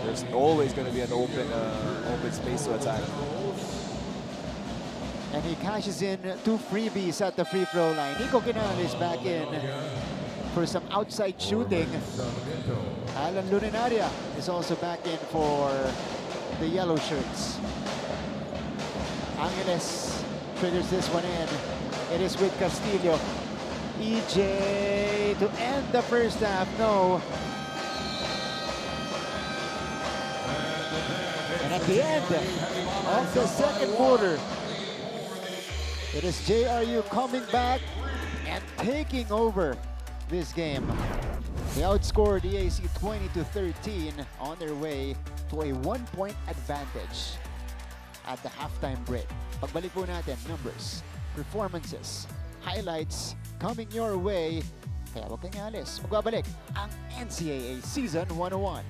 there's always going to be an open space to attack. And he cashes in 2 freebies at the free throw line. Nico Canales back in for some outside shooting. Alan Luninaria is also back in for the yellow shirts. Angeles triggers this one in. It is with Castillo. EJ to end the first half. No. And at the end of the second quarter, it is JRU coming back and taking over this game. They outscored EAC 20-13 on their way to a 1-point advantage at the halftime break. Pagbalik po natin, numbers, performances, highlights coming your way. Kaya huwag kang alis. Magbabalik ang NCAA Season 101.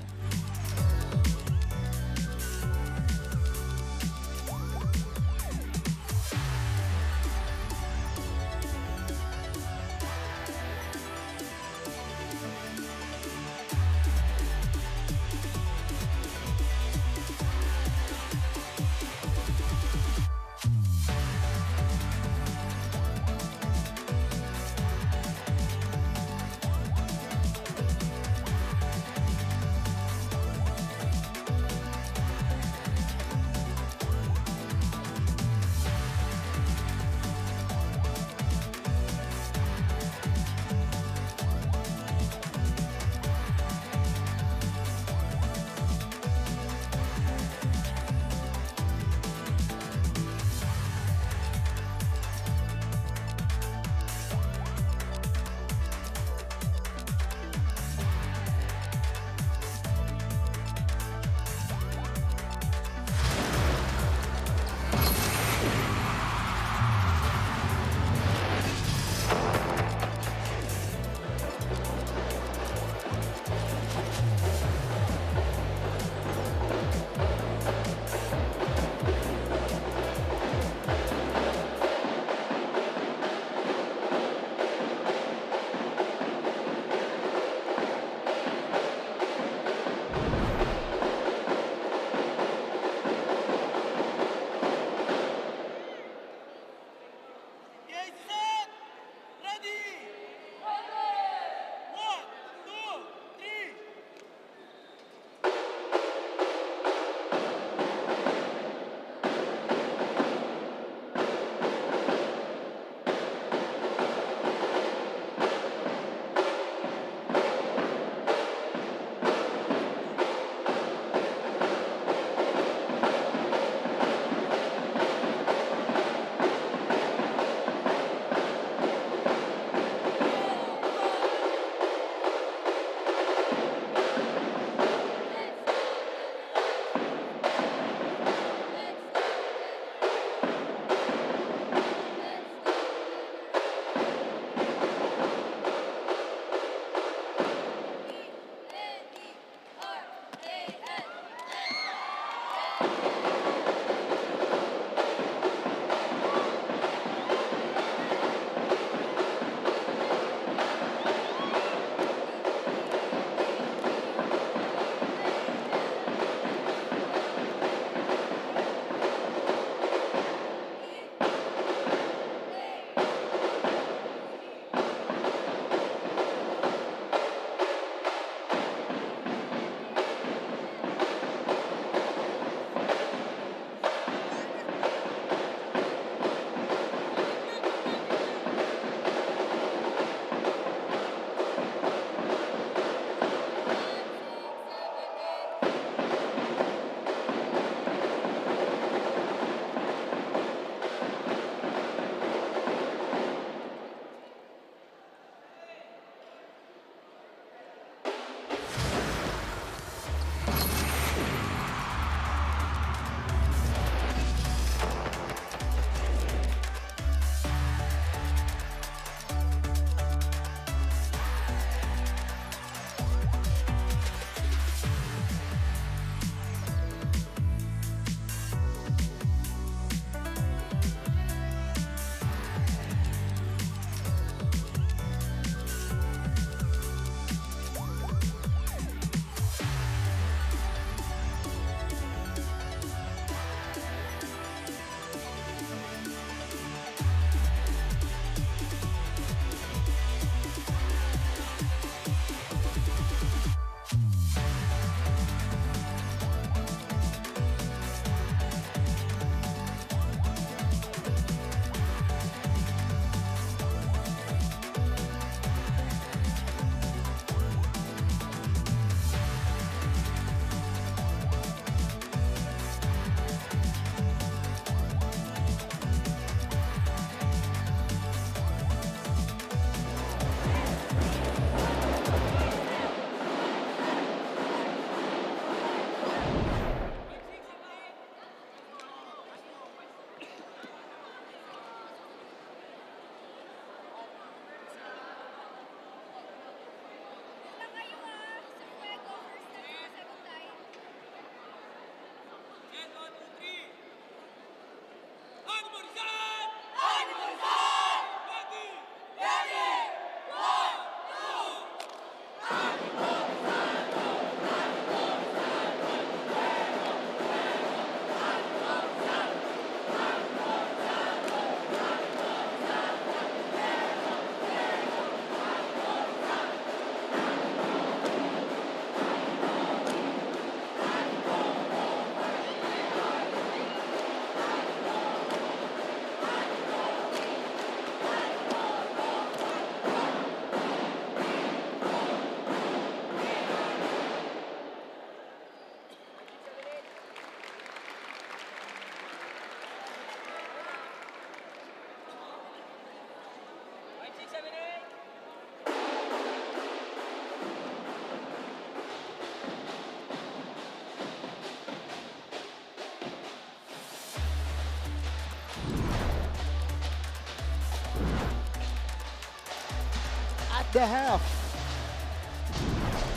the half.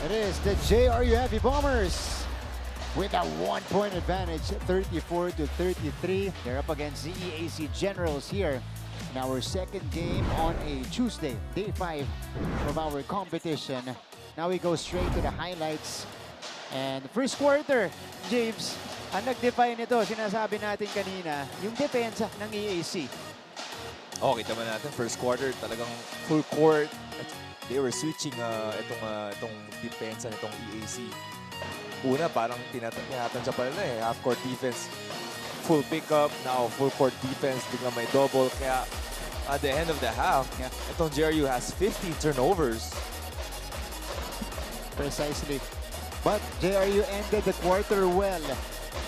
It is the JRU Heavy Bombers with a 1-point advantage, 34-33. They're up against the EAC Generals here in our second game on a Tuesday, day 5 of our competition. Now we go straight to the highlights. And first quarter, James, ang nag-define nito, sinasabi natin kanina, yung depensa ng EAC. Oh, kita man natin, first quarter, talagang full court. They were switching itong depensa nitong EAC. Una, parang tinatansya pa nila eh. Half-court defense, full pickup. Now, full-court defense, biglang may double. Kaya, at the end of the half, itong JRU has 50 turnovers. Precisely. But JRU ended the quarter well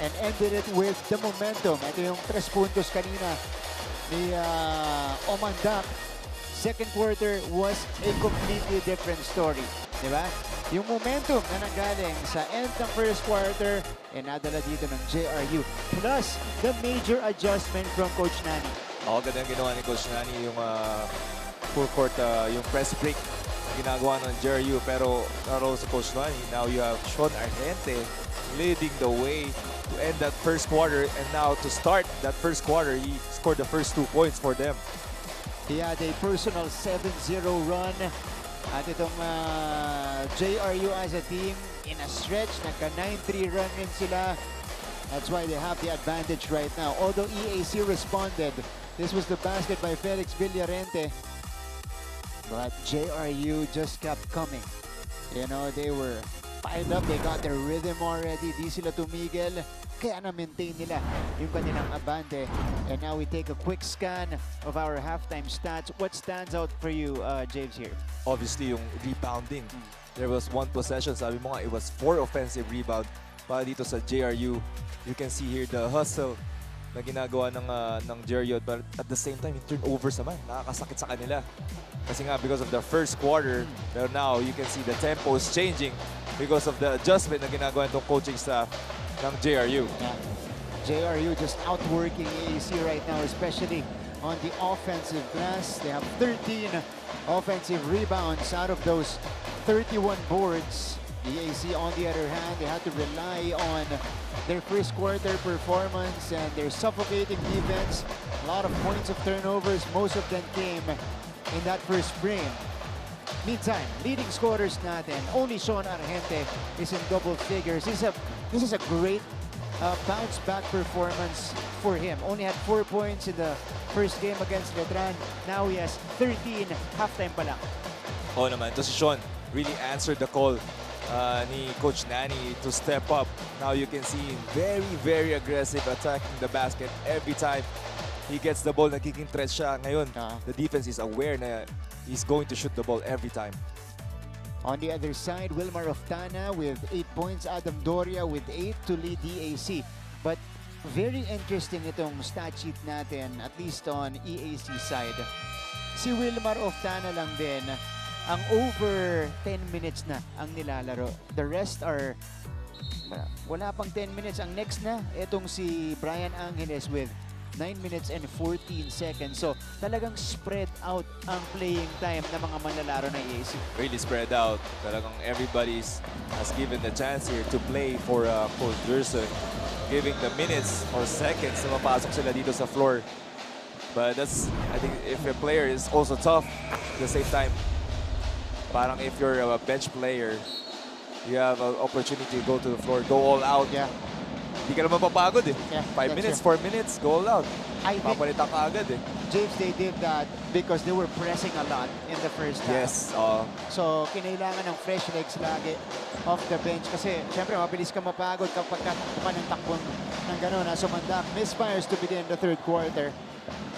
and ended it with the momentum. Ito yung 3 puntos kanina ni Omandak. Second quarter was a completely different story. Diba? Yung momentum na nanggaling sa end ng first quarter nadala dito ng JRU. Plus, the major adjustment from Coach Nani. Ganda yung ginawa ni Coach Nani, yung full court, yung press break na ginagawa ng JRU. Pero naroon sa Coach Nani, now you have Sean Argente leading the way to end that first quarter. And now to start that first quarter, he scored the first 2 points for them. He had a personal 7-0 run. At itong JRU as a team in a stretch, nagka 9-3 run rin sila. That's why they have the advantage right now. Although EAC responded, this was the basket by Felix Villarente. But JRU just kept coming. You know, they were piled up, they got their rhythm already. Di sila tumigil. Kaya na-maintain nila yung kanilang abante. And now we take a quick scan of our halftime stats. What stands out for you, James, here? Obviously, yung rebounding. There was 1 possession. Sabi mo nga, it was 4 offensive rebound. Para dito sa JRU, you can see here the hustle na ginagawa ng JRU. But at the same time, yung turnovers naman, nakakasakit sa kanila. Kasi nga, because of the first quarter, pero now you can see the tempo is changing because of the adjustment na ginagawa itong coaching staff ng JRU. Yeah. JRU just outworking EAC right now, especially on the offensive glass. They have 13 offensive rebounds out of those 31 boards. EAC, on the other hand, they had to rely on their first quarter performance and their suffocating defense. A lot of points of turnovers, most of them came in that first frame. Meantime, leading scorers natin, only Sean Argente is in double figures. This is a great bounce-back performance for him. Only had 4 points in the first game against Letran. Now he has 13 halftime pa lang. Oo naman, ito si Sean really answered the call ni Coach Nani to step up. Now you can see very, very aggressive attacking the basket every time he gets the ball. Nagiging threat siya. Ngayon, the defense is aware na he's going to shoot the ball every time. On the other side, Wilmar Oftana with 8 points, Adam Doria with 8 to lead EAC. But very interesting itong stat sheet natin, at least on EAC side. Si Wilmar Oftana lang din, ang over 10 minutes na ang nilalaro. The rest are, wala pang 10 minutes. Ang next na, itong si Brian Angeles with 9 minutes and 14 seconds. So, talagang spread out ang playing time ng mga manlalaro ng EAC. Really spread out. Talagang everybody has given the chance here to play for Coach Gerson, giving the minutes or seconds na mapasok sila dito sa floor. But that's, I think, if a player is also tough at the same time, parang if you're a bench player, you have an opportunity to go to the floor, go all out. Yeah. Hindi ka naman papagod eh. Yeah, 5 minutes, 4 minutes, go all out. I think, Papalitan ka agad eh. James, they did that because they were pressing a lot in the first half. Yes. So, kinailangan ng fresh legs lagi off the bench. Kasi, syempre, mabilis ka mapagod kapag takbo ka ng takbong ng gano'n. Sumandak, misfires to begin the third quarter.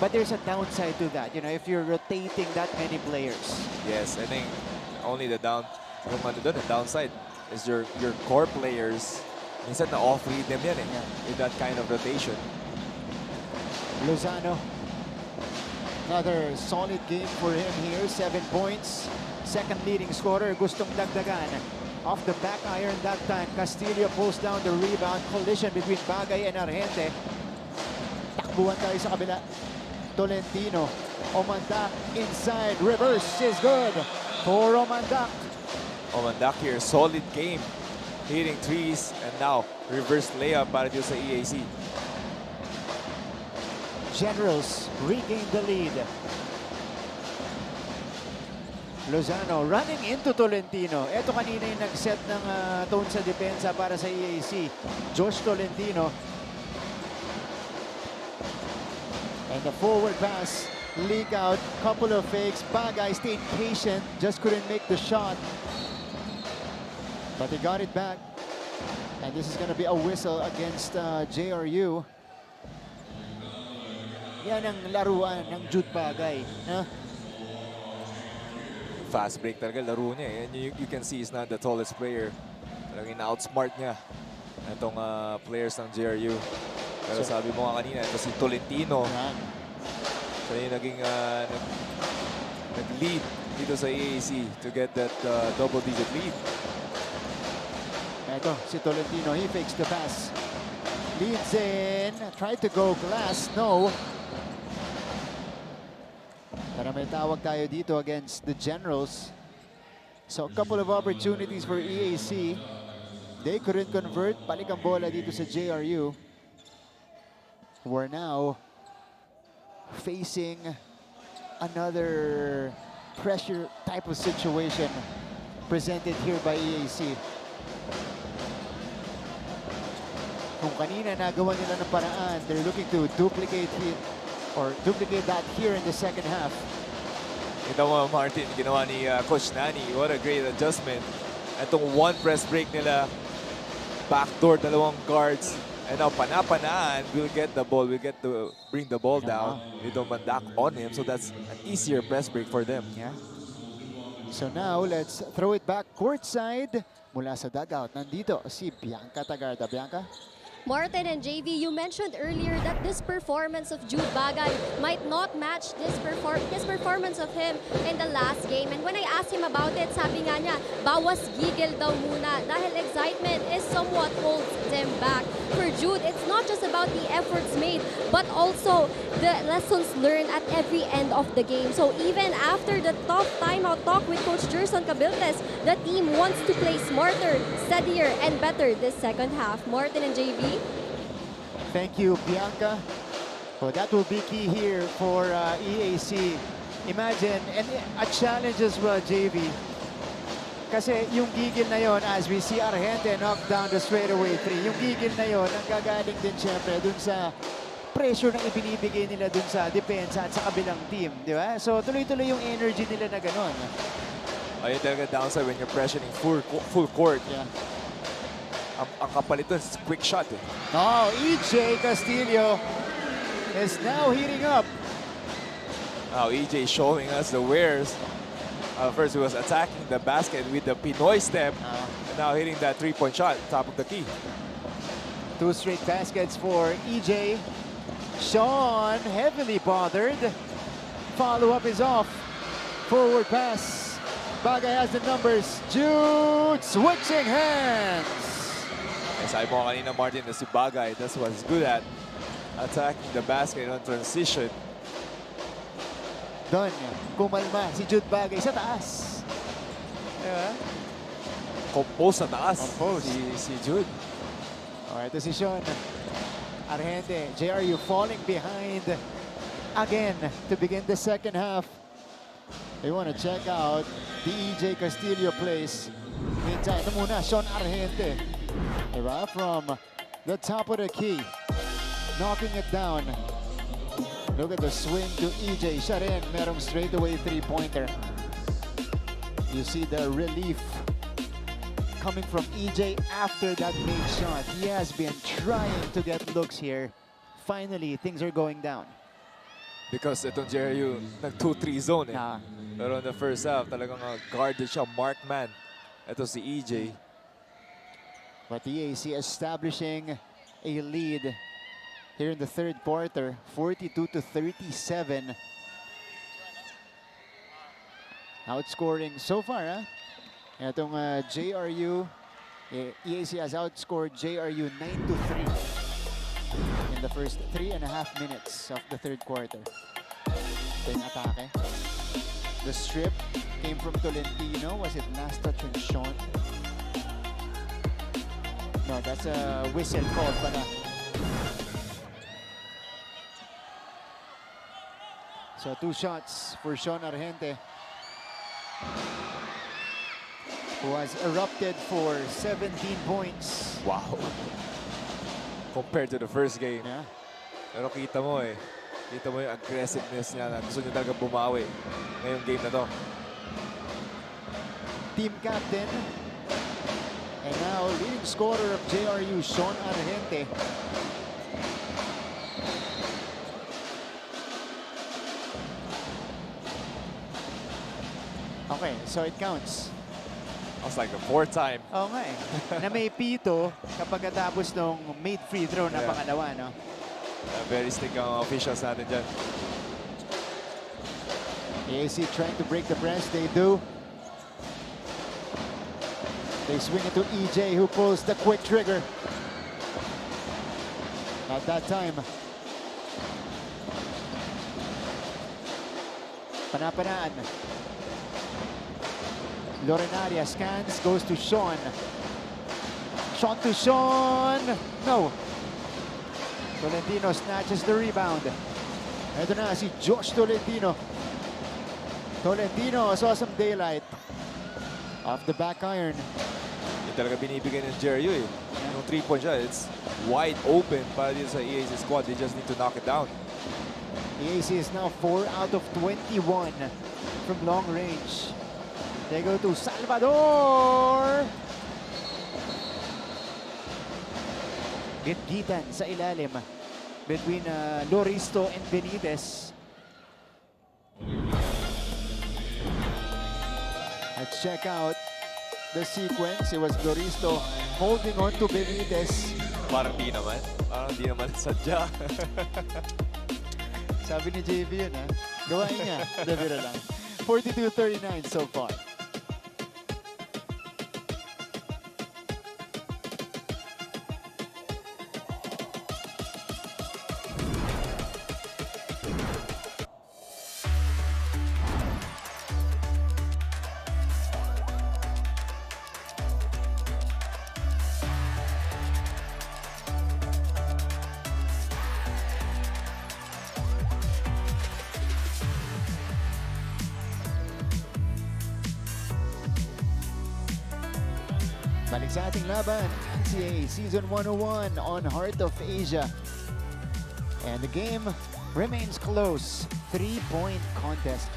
But there's a downside to that, you know, if you're rotating that many players. Yes, I think only the downside is your core players. Minsan na off-read them yan eh, with that kind of rotation. Lozano, another solid game for him here, 7 points. Second leading scorer, gustong dagdagan. Off the back iron that time, Castillo pulls down the rebound. Collision between Bagay and Argente. Takbuhan tayo sa kabila. Tolentino, Omanda inside, reverse is good. for Romandak. Omandak here, solid game. Hitting threes, and now reverse layup para dito sa EAC. Generals regain the lead. Lozano running into Tolentino. Ito kanina yung nag-set ng tone sa depensa para sa EAC. Josh Tolentino. And the forward pass, leak out, couple of fakes. Bagay stayed patient, just couldn't make the shot. But he got it back. And this is going to be a whistle against JRU. Yan ang laruan ng Jude Bagay. Huh? Fast break talaga laro niya. And you can see he's not the tallest player. Talagang ina-outsmart niya itong players ng JRU. Pero sabi mo nga kanina, ito si Tolentino. Siya yung naging nag-lead dito sa EAC to get that double-digit lead. Ito, si Tolentino, he fakes the pass. Leads in, tried to go glass, no. Pero may tawag tayo dito against the Generals. So a couple of opportunities for EAC. They couldn't convert. Balik ang bola dito sa JRU. We're now facing another pressure type of situation presented here by EAC. Kung kanina nagawa nila ng paraan, they're looking to duplicate it or duplicate that here in the second half. Kita mo, Martin, ginawa ni Coach Nani. What a great adjustment. Itong one press break nila, backdoor, dalawang guards. And now, panapanaan, we'll get the ball. We'll get to bring the ball down. We don't mandak on him, so that's an easier press break for them. Yeah. So now, let's throw it back courtside. Mula sa dugout, nandito si Bianca Tagarda. Bianca? Martin and JV, you mentioned earlier that this performance of Jude Bagay might not match this performance of him in the last game. And when I asked him about it, sabi nga niya, bawas gigil daw muna dahil excitement is somewhat holds them back. For Jude, it's not just about the efforts made, but also the lessons learned at every end of the game. So even after the tough timeout talk with Coach Gerson Cabiltes, the team wants to play smarter, steadier, and better this second half. Martin and JV? Thank you, Bianca. Well, that will be key here for EAC. Imagine, and a challenge as well, JV. Kasi yung gigil na yon, as we see Argente knock down the straightaway three, yung gigil na yon, ang gagaling din syempre dun sa pressure na ibinibigay nila dun sa depensa at sa kabilang team, di ba? So tuloy-tuloy yung energy nila na ganon. Ayun talaga downside when you're pressuring full court. Yeah. Ang kapalit doon, quick shot eh. Oh, EJ Castillo is now heating up. Now EJ showing us the wares. First he was attacking the basket with the Pinoy step. And now hitting that three-point shot, top of the key. 2 straight baskets for EJ. Sean heavily bothered. Follow-up is off. Forward pass. Bagay has the numbers. Jude switching hands. Sabi mo kanina, Martin, na si Bagay, that's what he's good at. Attacking the basket on transition. Doon, kumalma si Jude Bagay sa taas. Diba? Compose sa taas. Compose. Si Jude. Alright, ito si Sean Argente. JRU falling behind again to begin the second half. They want to check out the EJ Castillo plays. Meantime, ito muna, Sean Argente. Diba? From the top of the key. Knocking it down. Look at the swing to EJ. Shot in. Merong straightaway three-pointer. You see the relief coming from EJ after that made shot. He has been trying to get looks here. Finally, things are going down. Because itong JRU, nag-2-3 zone eh. Yeah. Pero in the first half, talagang guarded siya, marked man. Ito si EJ. But the EAC establishing a lead here in the third quarter, 42-37. Outscoring so far, huh? Itong JRU, EAC has outscored JRU 9-3 in the first 3.5 minutes of the third quarter. Ito yung atake. The strip came from Tolentino. Was it last touch on Sean? No, that's a whistle call pala. So 2 shots for Sean Argente, who has erupted for 17 points. Wow. Compared to the first game. Yeah. Pero kita mo yung aggressiveness niya na gusto niya talaga bumawi ngayong game na to. Team captain and now leading scorer of JRU, Sean Argente. Okay, so it counts. That's like the 4th time. Oo nga eh. Na may pito kapag katapos nung made free throw na Yeah. pangalawa, no? Very strict ang officials natin dyan. EAC trying to break the press. They do. They swing it to EJ, who pulls the quick trigger. At that time, panapanaan. Lorenaria scans, goes to Sean. Sean to Sean. No. Tolentino snatches the rebound. Ito na si Josh Tolentino. Tolentino saw some daylight. Off the back iron. Yung talaga binibigay ng JRU eh. Yung 3-point shot, it's wide open para dito sa EAC squad. They just need to knock it down. EAC is now 4 out of 21 from long range. They go to Salvador. Gitgitan sa ilalim between Loristo and Benitez. Let's check out the sequence. It was Loristo holding on to Benitez. Parang di naman. Parang di naman sadya. Sabi ni JV yun, ha? Gawain niya. Dabira lang. 42-39 so far. Balik sa ating laban, NCAA Season 101 on Heart of Asia. And the game remains close. 3-point contest.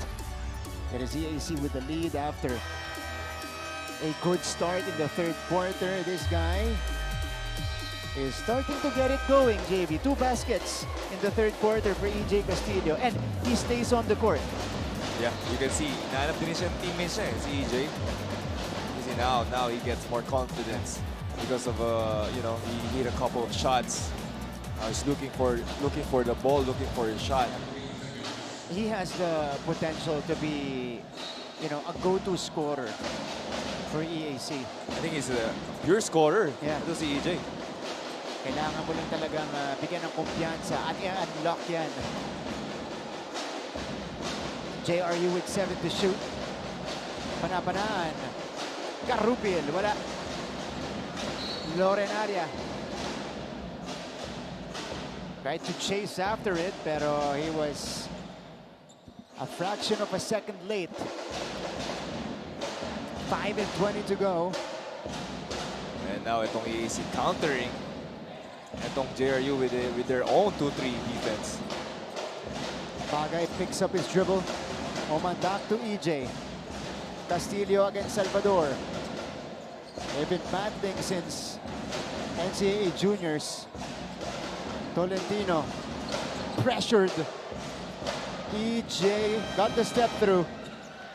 It is EAC with the lead after a good start in the 3rd quarter. This guy is starting to get it going, JV. 2 baskets in the 3rd quarter for EJ Castillo. And he stays on the court. Yeah, you can see, nahanap din siya ng teammates niya, si EJ. Now he gets more confidence because of you know, he hit a couple of shots. He's looking for the ball, looking for his shot. He has the potential to be, you know, a go-to scorer for EAC. I think he's a pure scorer. Yeah. Ito si EJ. Kailangan mo lang talagang bigyan ng kumpiyansa at i-unlock yan. JRU with 7 to shoot. Panapanaan. Carupil, wala. Lorenaria. Tried to chase after it, pero he was a fraction of a second late. 5:20 to go. And now itong EAC countering itong JRU with their own 2-3 defense. Bagay picks up his dribble. Oman back to EJ. Castillo against Salvador. They've been battling since NCAA juniors. Tolentino pressured. EJ got the step through.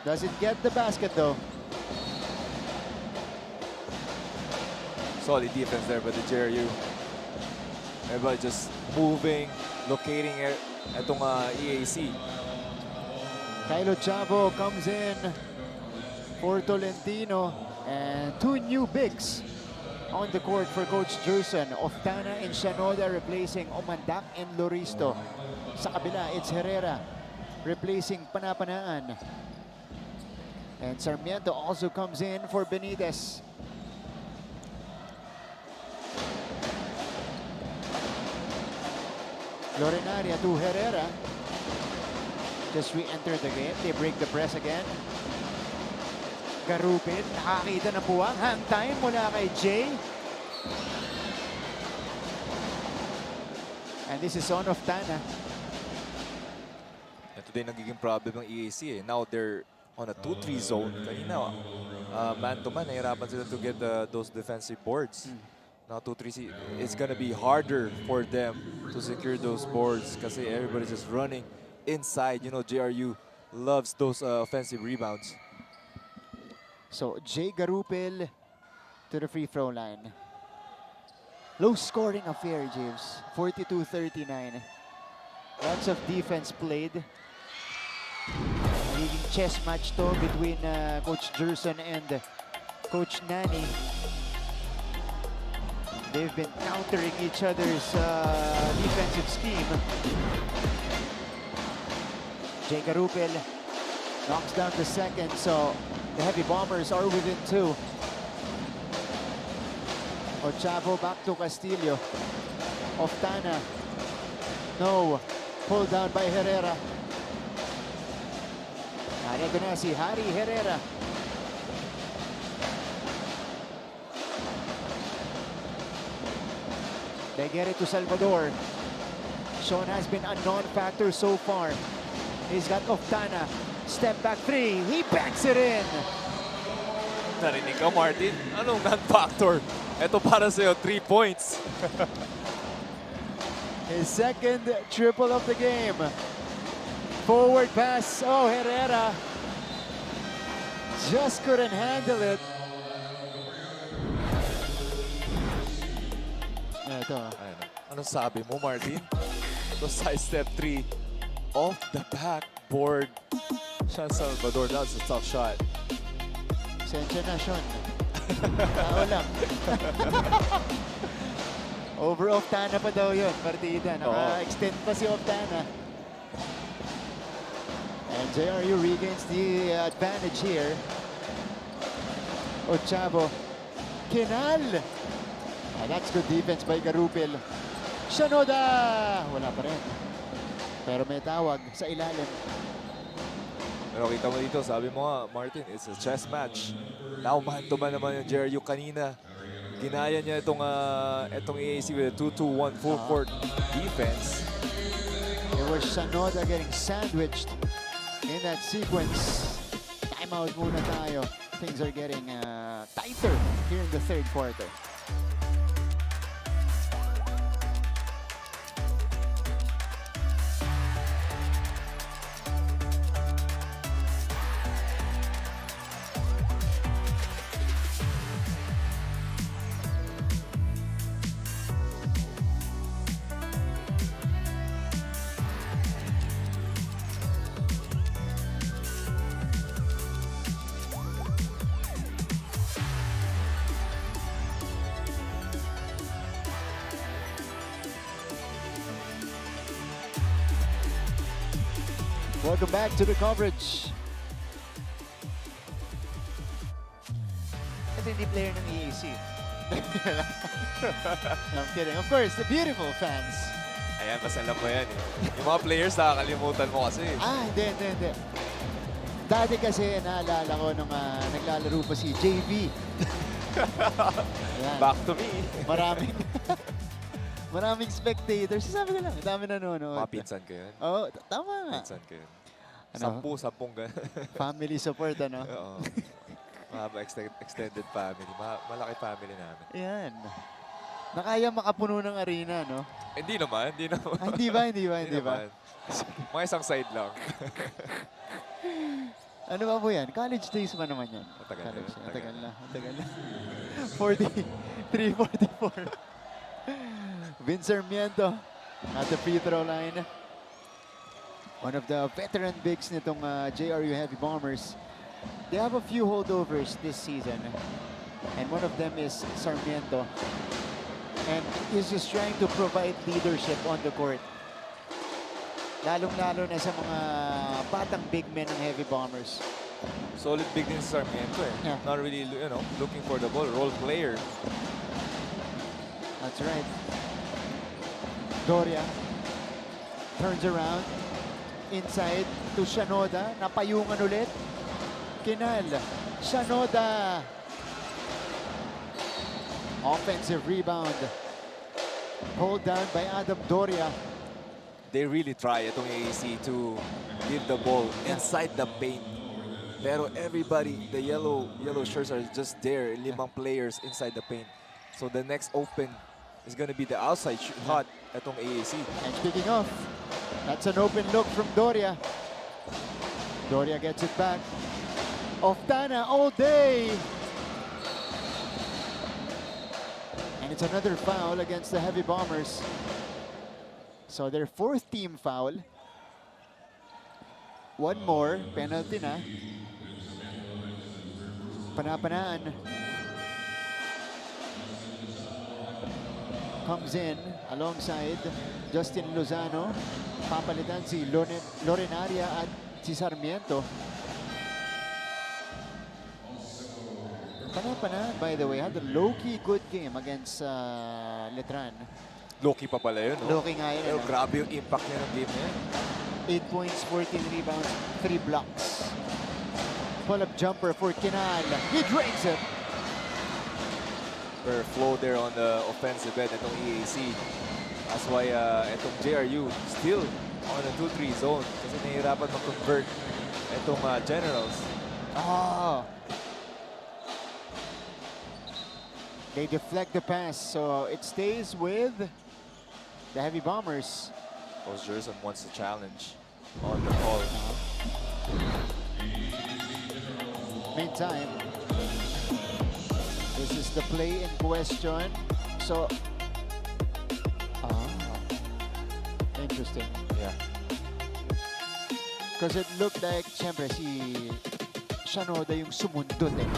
Doesn't get the basket though. Solid defense there by the JRU. Everybody just moving, locating itong EAC. Kylo Chavo comes in for Tolentino, and 2 new bigs on the court for Coach Jerson. Oftana and Shanoda replacing Omandak and Loristo. Sa kabila, it's Herrera replacing Panapanaan. And Sarmiento also comes in for Benitez. Lorenaria to Herrera. Just re-enter the game. They break the press again. Garupin, nakakita ng buwang. Hang time mula kay Jay. And this is on of Tana. Ito din nagiging problem ng EAC eh. Now they're on a 2-3 zone. Kanina, man-to-man, nahirapan sila to get those defensive boards. Now 2-3, it's gonna be harder for them to secure those boards kasi everybody's just running inside. You know, JRU loves those offensive rebounds. So Jay Garupil to the free throw line. Low scoring affair, James. 42-39. Lots of defense played. Nagiging chess match to between Coach Gerson and Coach Nani. They've been countering each other's defensive scheme. Jay Garupil knocks down the second, so the Heavy Bombers are within 2. Ochavo back to Castillo. Oftana. No. Pulled down by Herrera. Narito na si Harry Herrera. They get it to Salvador. Sean has been a non-factor so far. He's got Oftana. Step back 3. He banks it in. Narinig ka, Martin? Anong non-factor? Ito para sa'yo, 3 points. His second triple of the game. Forward pass. Oh, Herrera just couldn't handle it. Ito. Anong sabi mo, Martin? Ito side step 3 off the backboard. Sean Salvador, that's a tough shot. Sensya na, Sean. Tao lang. Over Oftana pa daw yun, partida. Naka-extend pa si Oftana. And JRU regains the advantage here. Ochavo. Kinal. That's good defense by Garupil. Shanoda! Wala pa rin. Pero may tawag sa ilalim. Pero kita mo dito, sabi mo nga, Martin, it's a chess match. Now man-to-man naman yung JRU kanina. Ginaya niya itong EAC with a 2-2-1 full court defense. It was Shanoda getting sandwiched in that sequence. Timeout muna tayo. Things are getting tighter here in the third quarter. Welcome back to the coverage. Ito hindi player ng EAC. No, I'm kidding. Of course, the beautiful fans. Ayan, mas alam mo yan. Yung mga players, nakakalimutan mo kasi. Hindi. Dati kasi naalala ko nung naglalaro pa si JV. Ayan. Back to me. Maraming spectators. Sabi ko lang, dami nanonood. Mga pinsan ko yun. Oo, tama nga. Pinsan ko yun. Ano? 10 ganun. Family support, ano? Oo. Mga extended family. Malaki family namin. Ayan. Nakaya makapuno ng arena, no? Hindi naman. Hindi ba? Mga isang side lang. Ano ba po yan? College days ba naman yan? Matagal na. Matagal na. 43-44. Vince Sarmiento at the free throw line. One of the veteran bigs nitong JRU Heavy Bombers. They have a few holdovers this season. And one of them is Sarmiento. And he's just trying to provide leadership on the court. Lalong-lalo na sa mga batang big men ng Heavy Bombers. Solid big din si Sarmiento eh. Yeah. Not really, looking for the ball. Role player. That's right. Doria turns around. Inside to Shanoda. Napayungan ulit. Kinal. Shanoda. Offensive rebound. Hold down by Adam Doria. They really try itong EAC to give the ball inside the paint. Pero everybody, the yellow shirts are just there. 5 players inside the paint. So the next open is going to be the outside shot itong EAC. And speaking of, that's an open look from Doria. Doria gets it back. Oftana all day. And it's another foul against the Heavy Bombers. So their 4th team foul. One more, penalty na. Panapanaan. Comes in alongside Justin Lozano. Papalitan si Lorenaria at si Sarmiento. Panapanaan, by the way, had a low-key good game against Letran. Low-key pa pala yun, no? Low-key nga yun. Pero grabe yung impact niya ng game na yan. 8 points, 14 rebounds, 3 blocks. Pull-up jumper for Kinal. He drains it. Or flow there on the offensive end itong EAC. That's why itong JRU still on the 2-3 zone kasi nahihirapan mag-convert itong Generals. Oh. They deflect the pass, so it stays with the Heavy Bombers. Coach Jerson wants a challenge on the call. Meantime, this is the play in question. So, interesting. Yeah. Because it looked like, syempre, si Shanoda yung sumundot eh.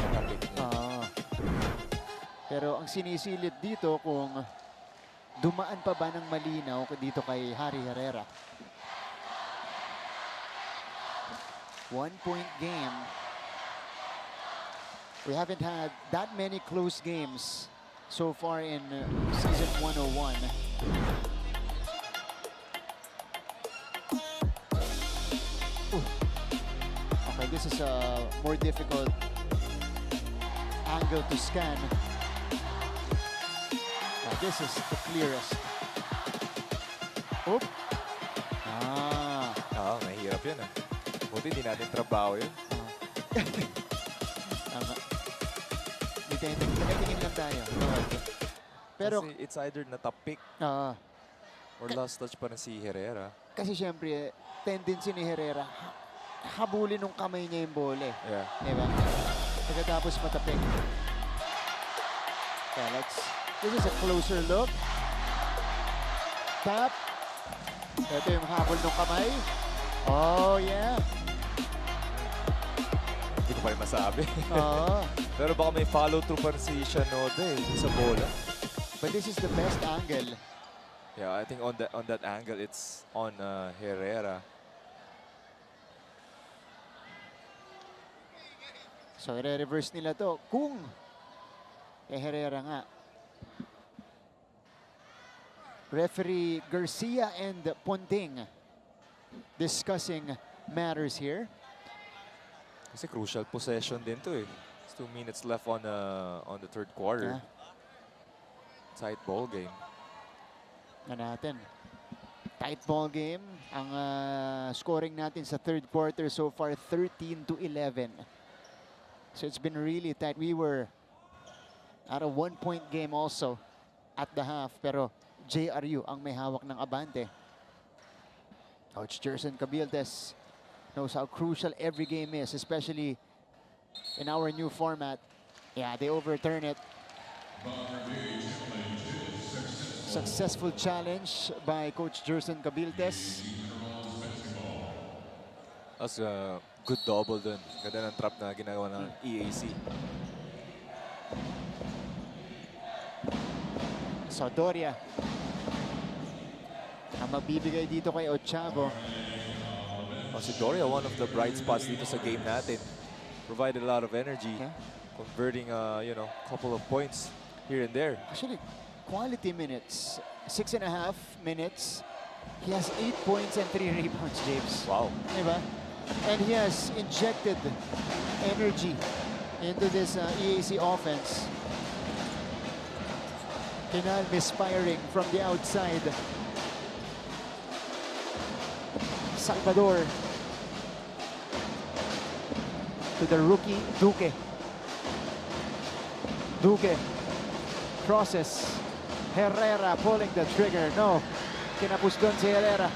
Pero ang sinisilip dito kung dumaan pa ba ng malinaw dito kay Harry Herrera. 1-point game. We haven't had that many close games so far in season 101. Okay, this is a more difficult angle to scan. This is the clearest. Oop. Mahirap yun. Buti hindi natin trabaho yun. Tama. Tingin lang tayo. Pero, kasi it's either natapik or last touch pa na si Herrera. kasi syempre, tendency ni Herrera, habulin nung kamay niya yung bola eh. Yeah. Diba? Pagkatapos matapik. Yeah, this is a closer look. Tap. Ito yung habol ng kamay. Oh, yeah. Hindi ko pa rin masabi. Oh. Pero baka may follow-through pa rin si Shanoda sa bola. But this is the best angle. Yeah, I think on that angle, it's on Herrera. So, i-reverse nila to. Kung Herrera nga. Referee Garcia and Ponting discussing matters here. Kasi crucial possession din to eh. There's 2 minutes left on the 3rd quarter. Tight ball game. Na natin. Tight ball game. Ang scoring natin sa 3rd quarter so far 13-11. So it's been really tight. We were at a 1-point game also at the half. Pero JRU ang may hawak ng abante. Coach Jerson Cabildes knows how crucial every game is, especially in our new format. Yeah, they overturn it. Successful challenge by Coach Jerson Cabildes. That's a good double dun. Ganda ng trap na ginagawa ng EAC. So Doria ang magbibigay dito kay Ochavo. Si Doria, one of the bright spots dito sa game natin. provided a lot of energy, Okay. converting, you know, couple of points here and there. Actually, quality minutes. 6.5 minutes. He has 8 points and 3 rebounds, James. Wow. Diba? And he has injected energy into this EAC offense. Kinal misfiring from the outside. Salvador to the rookie Duque. Duque crosses. Herrera pulling the trigger. No. Kinapos doon si Herrera.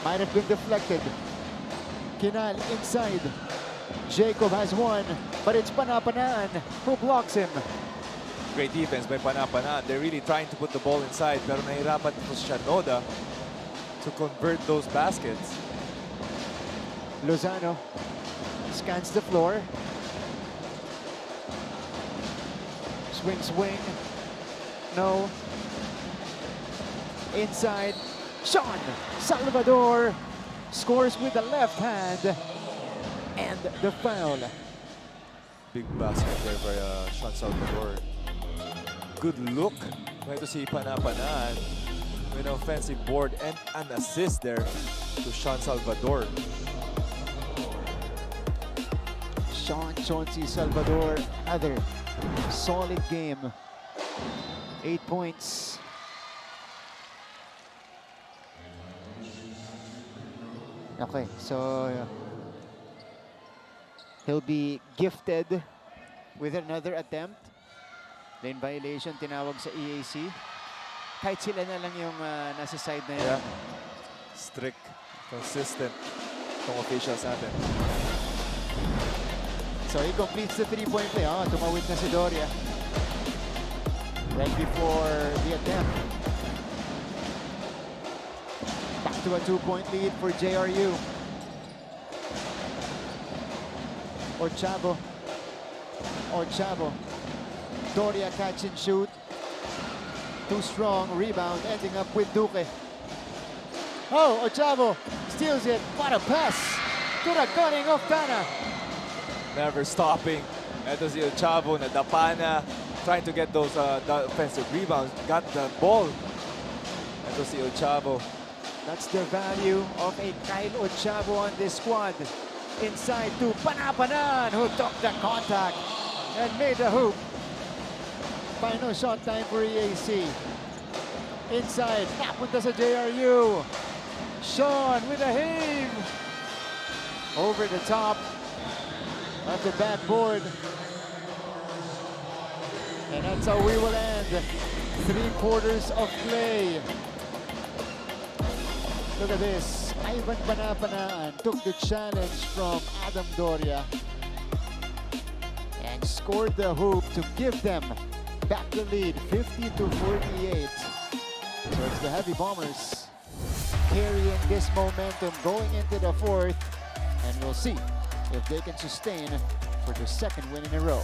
Might have been deflected. Kinal inside. Jacob has one, but it's Panapanaan who blocks him. Great defense by Panapanaan. They're really trying to put the ball inside, pero nahirapan po si Shanoda to convert those baskets. Lozano scans the floor. Swing. No. Inside. Sean Salvador scores with the left hand. And the foul. Big basket there by Sean Salvador. Good look. Trying to see Panapanaan with an offensive board and an assist there to Sean Salvador. Sean Chauncey Salvador, other solid game. 8 points. Okay, so he'll be gifted with another attempt. Lane violation tinawag sa EAC. Kahit sila na lang yung nasa side na yan. Yeah. Strict, consistent itong officials natin. So he completes the three-point play. Oh, tumawid na si Doria. Right before the attempt. Back to a 2-point lead for JRU. Orchavo. Doria catch and shoot. Too strong. Rebound ending up with Duque. Oh, Orchavo steals it. What a pass to the cutting of Tana. Never stopping. Ito si Chavo na dapana, trying to get those the offensive rebounds. Got the ball. Ito si Chavo. That's the value of a Kyle Ochavo on this squad. Inside to Panapanaan, who took the contact and made the hoop. Final shot time for EAC. Inside, napunta sa JRU. Sean with a heave. Over the top of the backboard. And that's how we will end 3 quarters of play. Look at this. Ivan Panapanaan took the challenge from Adam Doria and scored the hoop to give them back the lead, 50-48. So it's the Heavy Bombers carrying this momentum going into the 4th, and we'll see if they can sustain for their 2nd win in a row.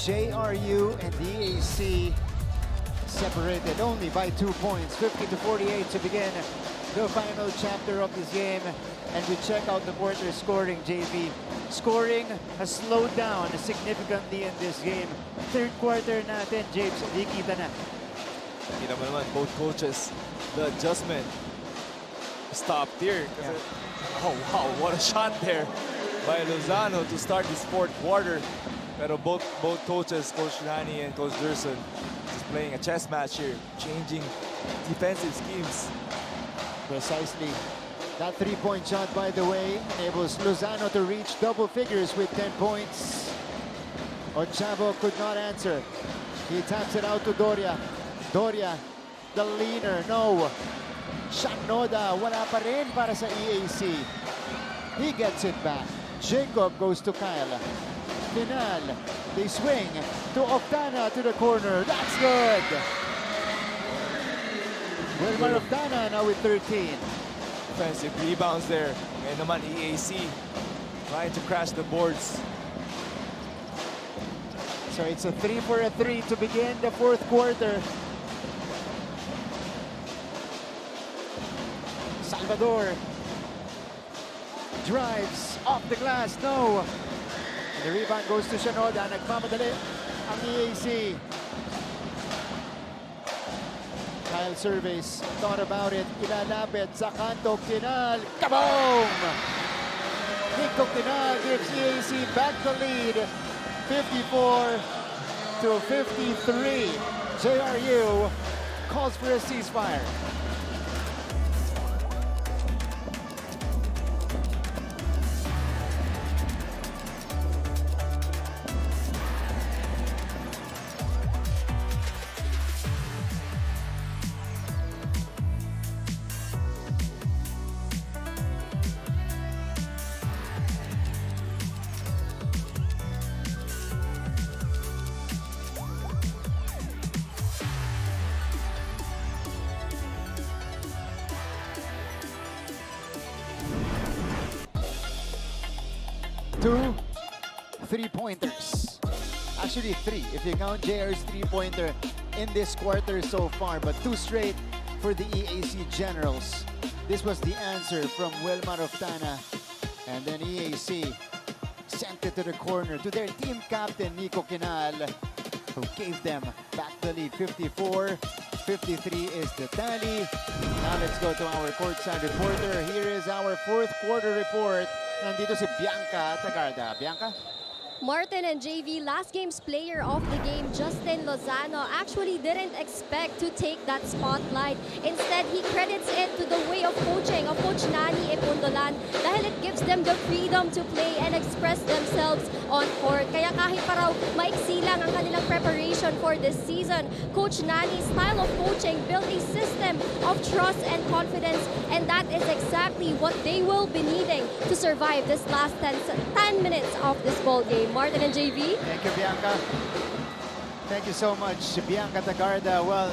JRU and the EAC separated only by 2 points, 50-48 to begin the final chapter of this game. And we check out the quarter scoring, JV. Scoring has slowed down significantly in this game. 3rd quarter natin, James, di kita na. Kita mo naman, both coaches, the adjustment stopped here. Yeah. Oh wow, what a shot there by Lozano to start this 4th quarter. Pero both coaches, Coach Rani and Coach Durson, just playing a chess match here, changing defensive schemes. Precisely. That three-point shot, by the way, enables Lozano to reach double figures with 10 points. Ochavo could not answer. He taps it out to Doria. Doria, the leaner, no. Shot Noda, wala pa rin para sa EAC. He gets it back. Jacob goes to Kyle. Final, they swing to Octana to the corner. That's good. Wilmar Octana now with 13. Offensive rebounds there. Ngayon naman, EAC trying to crash the boards. So it's a 3 for a 3 to begin the fourth quarter. Salvador drives off the glass, no. And the rebound goes to Shanoda. Nagmamadali ang EAC. Kyle surveys, thought about it, ilalapit sa kanto, Kinal, kaboom! Nico Kinal gives EAC back the lead, 54 to 53. JRU calls for a ceasefire. Two three-pointers. Actually, three, if you count JR's three-pointer in this quarter so far, but two straight for the EAC Generals. This was the answer from Wilmar Octana, and then EAC sent it to the corner to their team captain, Nico Kinal, who gave them back the lead. 54-53 is the tally. Now let's go to our courtside reporter. Here is our fourth quarter report. Nandito si Bianca Tagarda. Bianca? Martin and JV, last game's player of the game, Justin Lozano, actually didn't expect to take that spotlight. Instead, he credits it to the way of coaching of Coach Nani Epundolan dahil it gives them the freedom to play and express themselves on court. Kaya kahit pa raw maiksi lang ang kanilang preparation for this season, Coach Nani's style of coaching built a system of trust and confidence, and that is exactly what they will be needing to survive this last 10 minutes of this ball game. Martin and JV. Thank you, Bianca. Thank you so much, Bianca Tagarda. Well,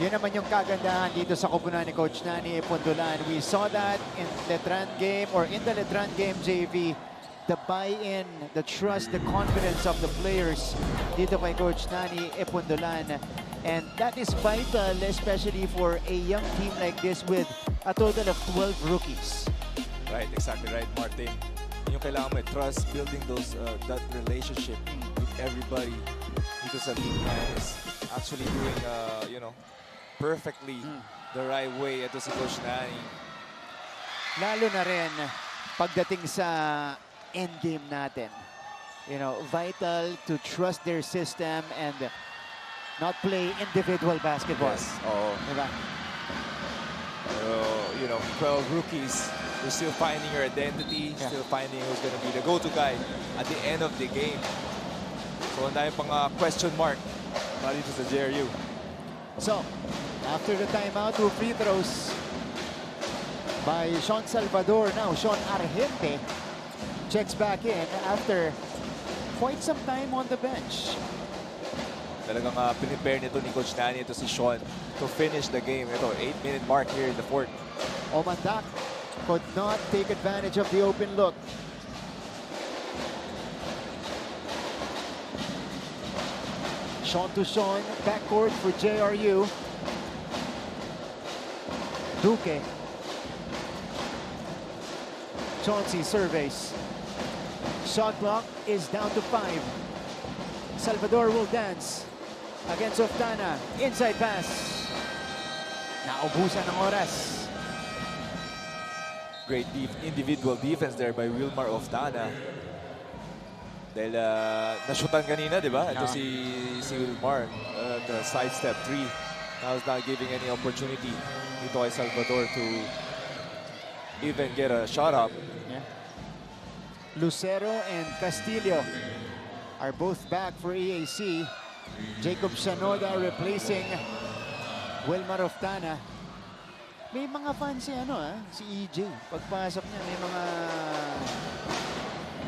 yun naman yung kagandahan dito sa kupunan ni Coach Nani Epundolan. We saw that in Letran game, or in the Letran game, JV. The buy-in, the trust, the confidence of the players dito kay Coach Nani Epundolan. And that is vital, especially for a young team like this with a total of 12 rookies. Right, exactly right, Martin. Yung kailangan mo, trust, building those that relationship with everybody dito sa team is actually doing, perfectly the right way. Ito si Coach Nani. Lalo na rin pagdating sa endgame natin. You know, vital to trust their system and not play individual basketball. Yes, oo. Diba? Pero, 12 rookies, you're still finding your identity, still finding who's going to be the go-to guy at the end of the game. So, ang dami pang question mark para dito sa JRU. So, after the timeout, 2 free throws by Sean Salvador. Now, Sean Argente checks back in after quite some time on the bench. Talagang pinipare nito ni Coach Nani, ito si Sean, to finish the game. Ito, 8-minute mark here in the fourth. Omandak could not take advantage of the open look. Sean to Sean, backcourt for JRU. Duque. Chauncey surveys. Shot clock is down to 5. Salvador will dance against Oftana. Inside pass. Naubusan ng oras. Great individual defense there by Wilmar Oftana. Dahil nashutan kanina, di ba? Ito si Wilmar, the sidestep 3. Now is not giving any opportunity dito kay Salvador to even get a shot up. Yeah. Lucero and Castillo are both back for EAC. Jacob Shanoda replacing Wilmar Oftana. May mga fans si si EJ. Pagpasok niya, may mga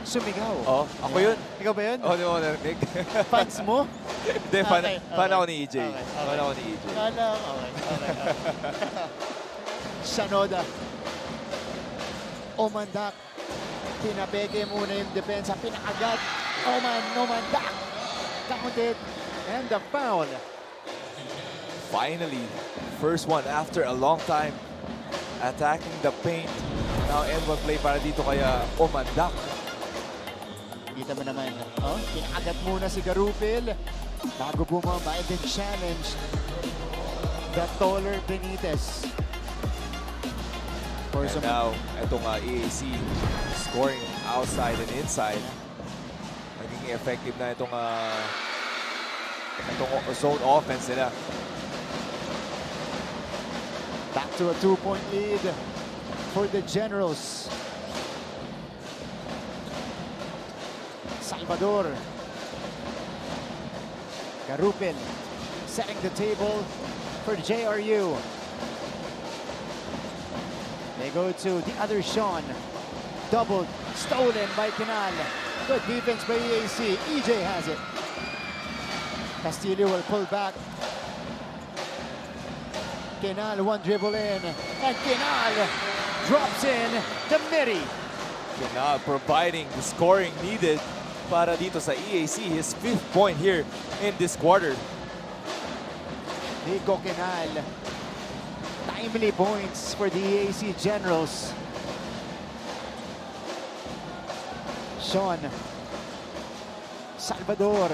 sumigaw. Oh, ako yun. Ikaw ba yun? Oh, di mo narinig. Fans mo? Hindi, fan ako ni EJ. Fan ako ni EJ. Okay. Shanoda. Omandak. Pinapeke muna yung depensa. Pinakagat. Omandak. Counted. And the foul. Finally, first one after a long time. Attacking the paint. Now end one play para dito kaya Omandak. Kita mo naman. Oh, pinakagat muna si Garupil. Bago bumaba and then challenge the taller Benitez. And now, itong EAC scoring outside and inside. Naging effective na itong zone offense nila. Back to a 2-point lead for the Generals. Salvador. Garupin setting the table for JRU. They go to the other Sean. Doubled, stolen by Canal. Good defense by EAC. EJ has it. Castillo will pull back. Canal, one dribble in. And Canal drops in the Miri. Canal providing the scoring needed para dito sa EAC. His 5th point here in this quarter. Nico Canal. Timely points for the EAC Generals. Sean. Salvador.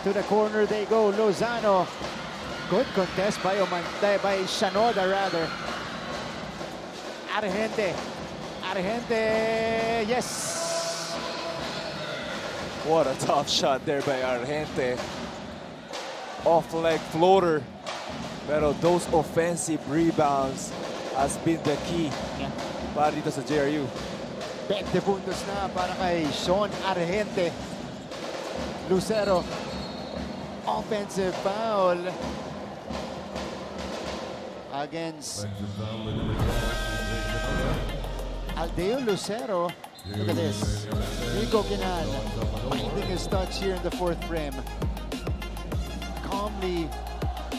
To the corner they go. Lozano. Good contest by Shanoda rather. Argente. Yes. What a tough shot there by Argente. Off-leg floater. Pero those offensive rebounds has been the key para dito sa JRU. 20 puntos na para kay Sean Argente. Lucero. Offensive foul against Aldeo Lucero. Look at this. Nico Ginal finding his touch here in the 4th frame. Calmly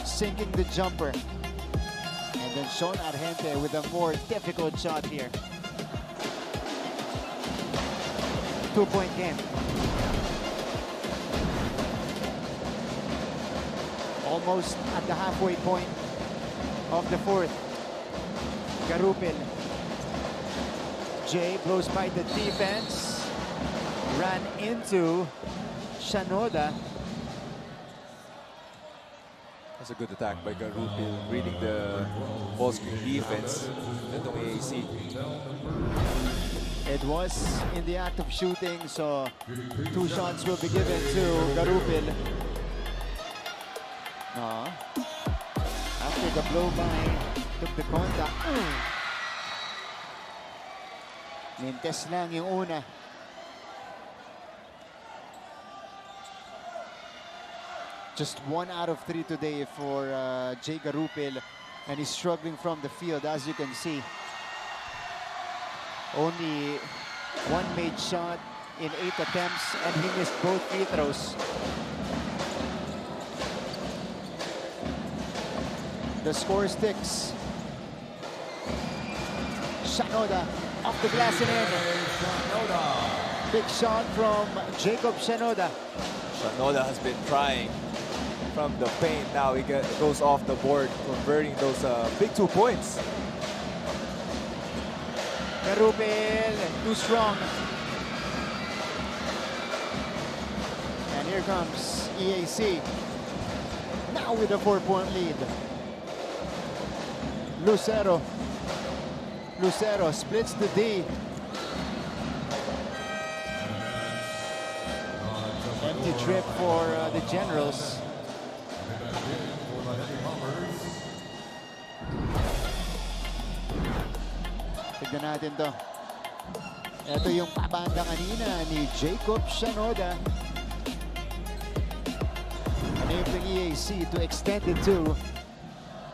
sinking the jumper. And then Sean Argente with a more difficult shot here. 2-point game. Almost at the halfway point of the 4th. Garupil. Jay blows by the defense. Ran into Shanoda. That's a good attack by Garupil, reading the ball screen defense itong EAC. It was in the act of shooting, so 2 shots will be given to Garupil. After the blow by, took the contact. Mintes lang yung una. Just 1 out of 3 today for Jay Garupil, and he's struggling from the field, as you can see. Only 1 made shot in 8 attempts, and he missed both free throws. The score sticks. Shanoda off the glass and in. Big shot from Jacob Shanoda. Shanoda has been trying from the paint. Now he goes off the board, converting those big 2 points. Garupil, too strong. And here comes EAC. Now with a 4-point lead. Lucero. Lucero splits the D. Empty trip for the Generals. Tignan natin to. Ito yung pabanda kanina ni Jacob Shanoda. Enabling EAC to extend it to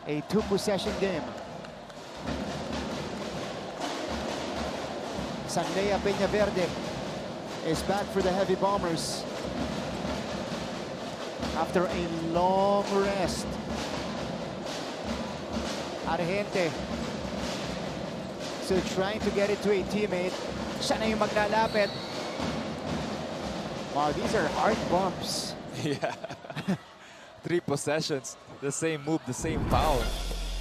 a 2-possession game. Sanlea Peñaverde is back for the Heavy Bombers after a long rest. Argente still trying to get it to a teammate. Siya na yung maglalapit. Wow, these are hard bumps. Yeah. 3 possessions, the same move, the same foul.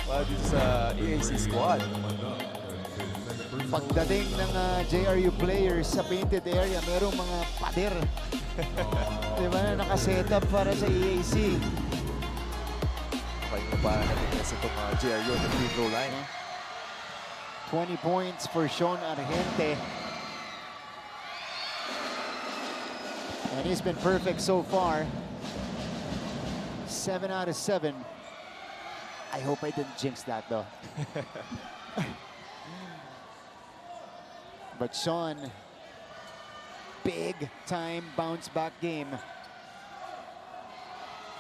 Well, this is EAC squad. Pagdating ng JRU players sa painted area, merong mga pader. Diba na nakasetup para sa EAC. Okay, pa natin kasi itong JRU on the free throw line. 20 points for Sean Argente. And he's been perfect so far. 7 out of 7. I hope I didn't jinx that though. But Sean, big time bounce back game.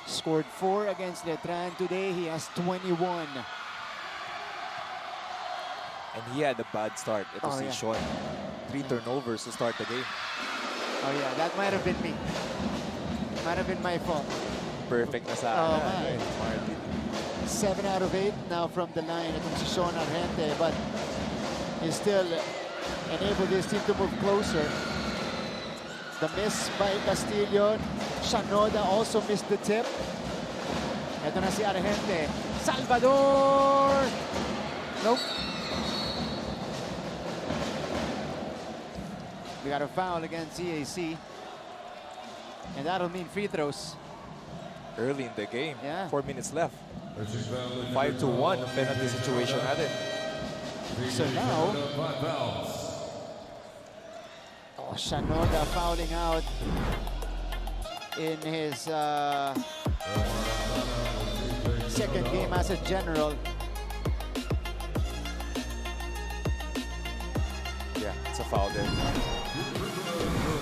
Scored 4 against Letran today. He has 21. And he had a bad start. Ito si yeah. Sean. 3 turnovers to start the game. Oh yeah, that might have been me. Might have been my fault. Perfect na sa Martin. 7 out of 8 now from the line. Itong si Sean Argente, but he still enabled his team to move closer. The miss by Castillo. Shanoda also missed the tip. Ito na si Argente. Salvador! Nope. We got a foul against EAC. And that'll mean free throws. Early in the game. Yeah. 4 minutes left. 5-1 ang penalty situation natin. So now, Shanoda fouling out in his second game as a general. Yeah, it's a foul there.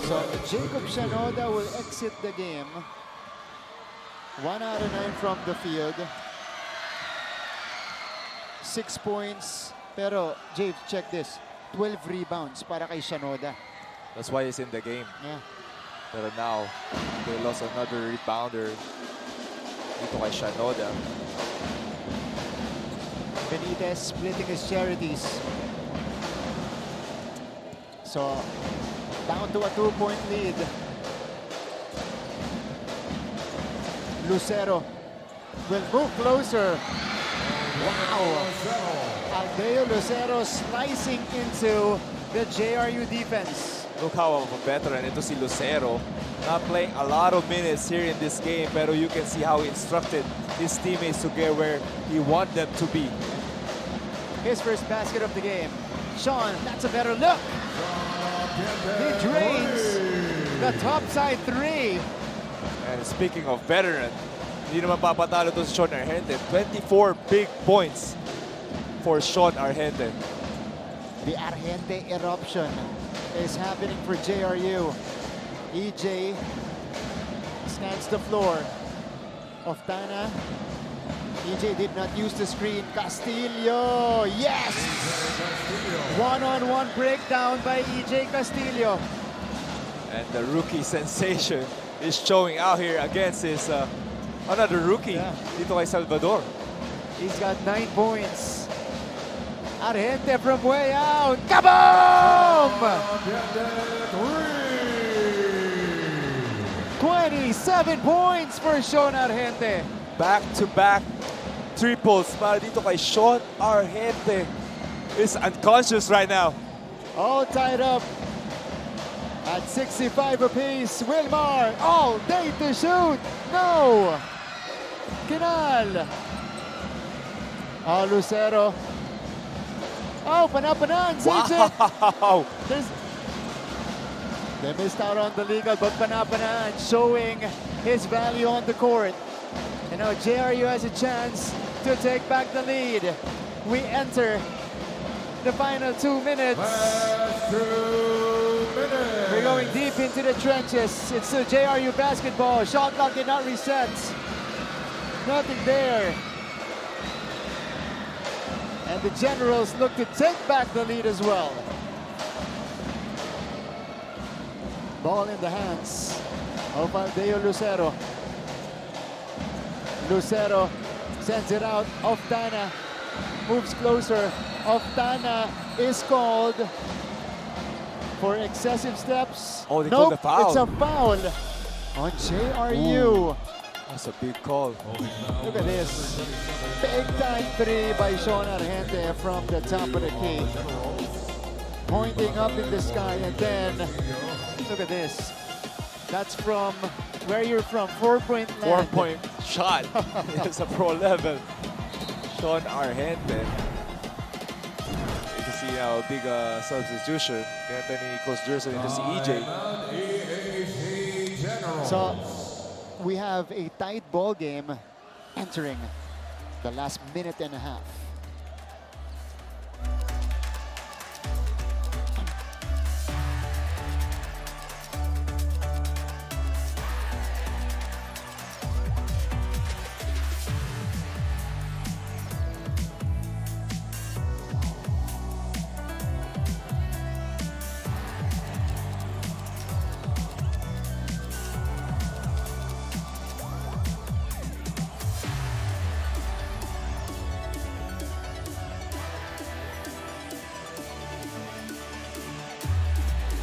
So Jacob Shanoda will exit the game. 1 out of 9 from the field. 6 points. Pero, James, check this. 12 rebounds para kay Shanoda. That's why he's in the game. Yeah. Pero now, they lost another rebounder dito kay Shanoda. Benitez splitting his charities. So, down to a 2-point lead. Lucero will move closer. Wow! Aldeo Lucero slicing into the JRU defense. Look how a veteran ito si Lucero. Not playing a lot of minutes here in this game, pero you can see how he instructed his teammates to get where he want them to be. His first basket of the game. Sean, that's a better look. He drains the top side 3. And speaking of veteran, hindi naman papatalo to si Sean Argente. 24 big points for Sean Argente. The Argente eruption is happening for JRU. EJ scans the floor. Oftana. EJ did not use the screen. Castillo, yes! One-on-one breakdown by EJ Castillo. And the rookie sensation is showing out here against his another rookie dito kay Salvador. He's got 9 points. Argente from way out. Kaboom! 27 points for Sean Argente. Back-to-back triples para dito kay Sean Argente. Is unconscious right now. All tied up at 65 apiece. Wilmar, all day to shoot. No! Kinal. Oh, Lucero. Oh, Panapanan saves it. Wow! They missed out on the legal, but Panapanan showing his value on the court. You know, JRU has a chance to take back the lead. We enter the final 2 minutes. Last 2 minutes. We're going deep into the trenches. It's the JRU basketball. Shot clock did not reset. Nothing there. And the Generals look to take back the lead as well. Ball in the hands of Aldeo Lucero. Lucero sends it out. Oftana moves closer. Oftana is called for excessive steps. Oh, they nope, called a foul. It's a foul on JRU. Ooh, that's a big call. Look at this. Big time three by Sean Argente from the top of the key. Pointing up in the sky, and then look at this. That's from where you're from, 4-point land. 4-point shot. It's a pro level. Sean Argente. You can see now a big substitution. Anthony Coach Jerson into si EJ. EAC Generals. So we have a tight ball game entering the last minute and a half.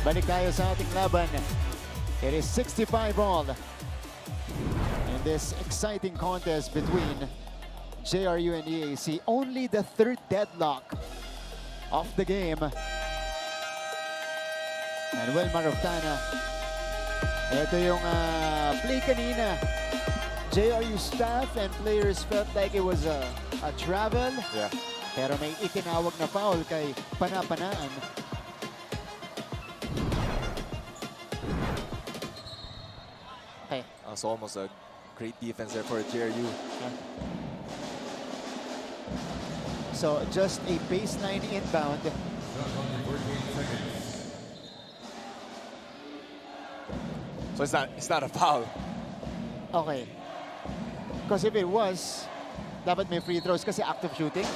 Balik tayo sa ating laban. It is 65 all in this exciting contest between JRU and EAC. Only the third deadlock of the game. And Wilmar Oftana. Ito yung play kanina. JRU staff and players felt like it was a travel. Yeah. Pero may itinawag na foul kay Panapanaan. So almost a great defense there for JRU. So just a baseline inbound. So it's not a foul. Okay. Because if it was, dapat may free throws kasi active shooting.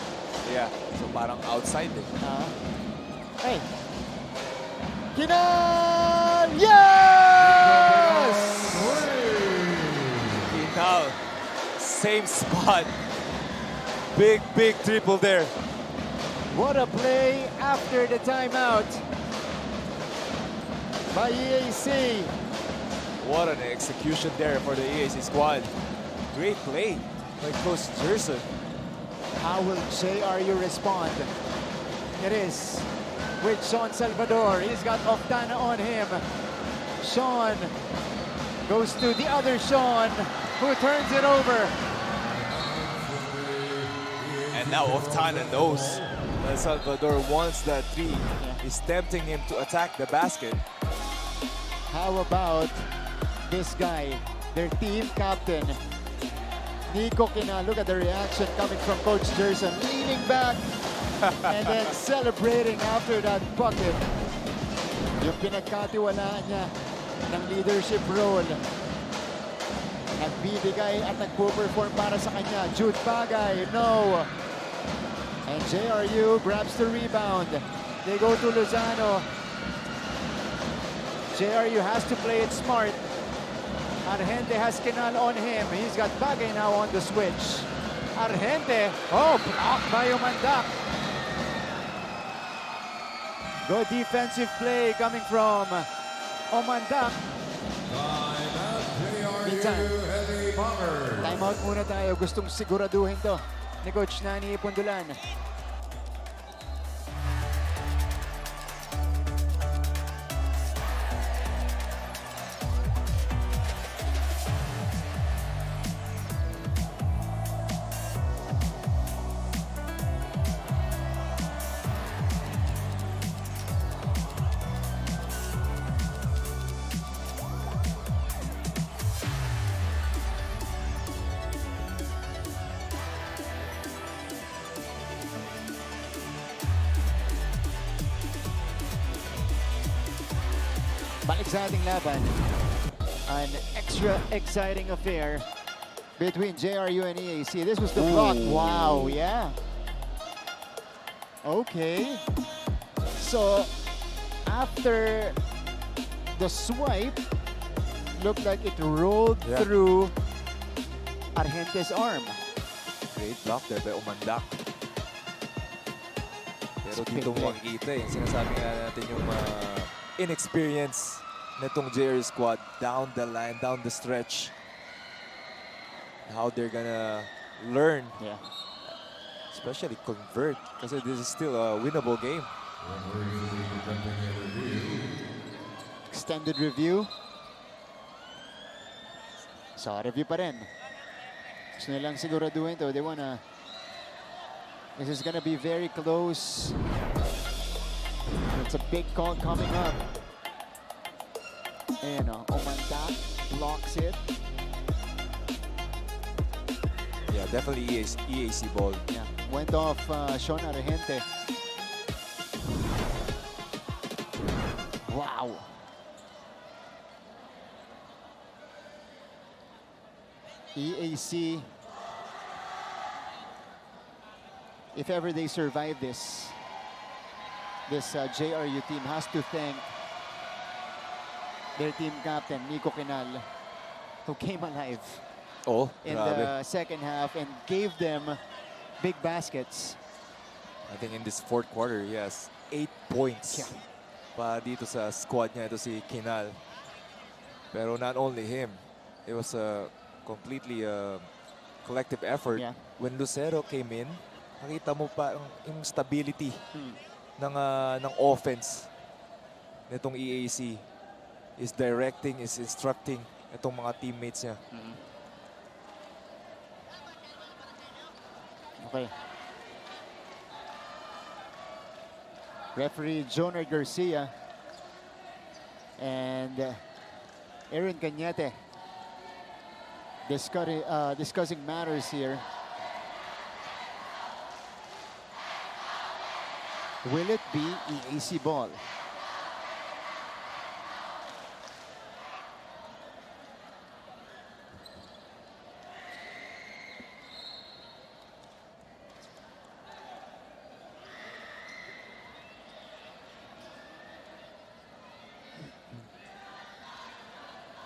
Yeah. So parang outside eh. Hey. Kinal! Yes! Now, same spot. Big triple there. What a play after the timeout by EAC. What an execution there for the EAC squad. Great play by Coach Jerson. How will JRU respond? It is with Sean Salvador. He's got Oftana on him. Sean goes to the other Sean, who turns it over. And now Oftana knows that Salvador wants that three. He's tempting him to attack the basket. How about this guy, their team captain, Nico Kina? Look at the reaction coming from Coach Jerson, leaning back and then celebrating after that bucket. Yung pinagkatiwalaan niya ng leadership role. Nagbibigay at nagpo-perform para sa kanya. Jude Bagay, no. And JRU grabs the rebound. They go to Lozano. JRU has to play it smart. Argente has Kinal on him. He's got Bagay now on the switch. Argente, blocked by Umandak. Good defensive play coming from Umandak. JRU Heavy Bombers. Timeout muna tayo. Gustong siguraduhin to ni Coach Nani Pundulan. Balik sa ating laban. An extra exciting affair between JRU and EAC. This was the block. Wow, yeah. Okay. So, after the swipe, looked like it rolled through Argente's arm. Great block there by Umandak. Pero dito mo makikita yung sinasabi nga natin yung inexperience nitong JRU squad down the line, down the stretch. How they're gonna learn, especially convert, kasi this is still a winnable game. Extended review. So, review pa rin. Gusto nilang siguraduhin to. They wanna... This is gonna be very close. It's a big call coming up. Ayan o, Umandak blocks it. Yeah, definitely EAC ball. Yeah, went off Sean Argente. Wow. EAC, if ever they survive this JRU team has to thank their team captain, Nico Quinal, who came alive in the second half and gave them big baskets. I think in this fourth quarter, he has 8 points. Pa dito sa squad niya, ito si Quinal. Pero not only him, it was a completely collective effort. When Lucero came in, nakita mo pa yung stability ng offense nitong EAC. Is directing, is instructing itong mga teammates niya. Okay. Referee Joner Garcia and Aaron Cañete discussing matters here. Will it be EAC ball?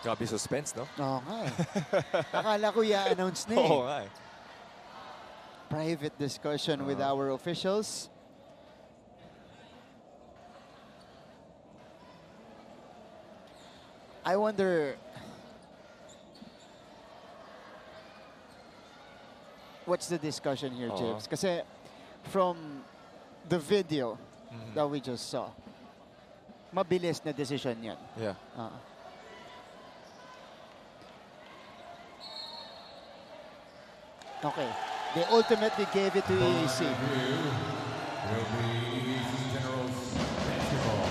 Grabe suspense, no? Oo nga eh. Akala ko i-announce na eh. Oo nga eh. Private discussion with our officials. I wonder what's the discussion here, Jibs? Kasi from the video that we just saw, mabilis na decision yan. Yeah. Okay. They ultimately gave it to EAC. Will be EAC Generals basketball.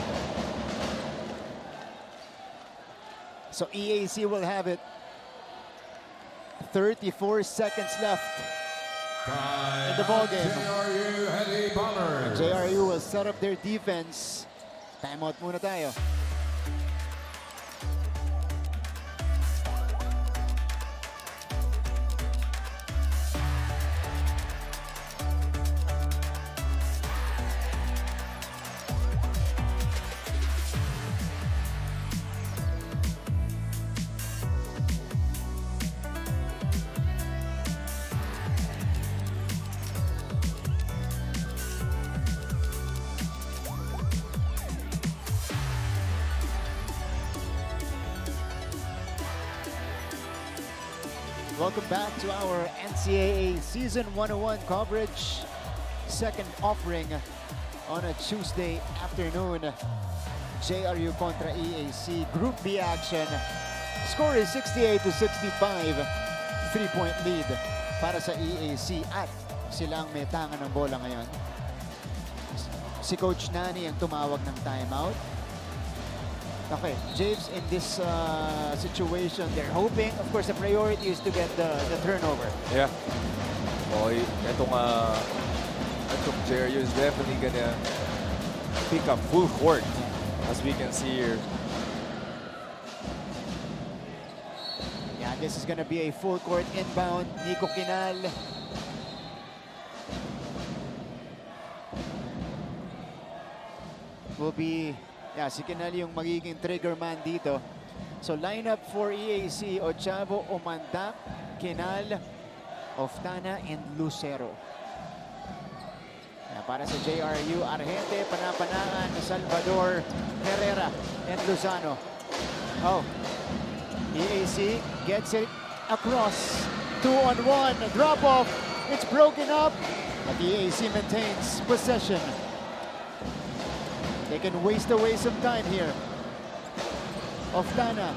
So EAC will have it. 34 seconds left in the ball game. JRU Heavy Bombers. JRU will set up their defense. Timeout muna tayo. Welcome back to our NCAA Season 101 coverage. Second offering on a Tuesday afternoon. JRU kontra EAC. Group B action. Score is 68-65. 3-point lead para sa EAC at silang may tangan ng bola ngayon. Si Coach Nani ang tumawag ng timeout. Okay, James, in this situation, they're hoping, of course, the priority is to get the turnover. Yeah. Oh, itong JRU is definitely gonna pick up full court, as we can see here. This is gonna be a full court inbound. Nico Quinal. Will be, si Quinal yung magiging trigger man dito. So lineup for EAC, Ochavo, Omandak, Quinal, Oftana, and Lucero. Para sa JRU, Argente, Panapanaan, Salvador, Herrera, and Lozano. Oh, EAC gets it across. 2-on-1, drop off. It's broken up, but EAC maintains possession. They can waste away some time here. Oftana,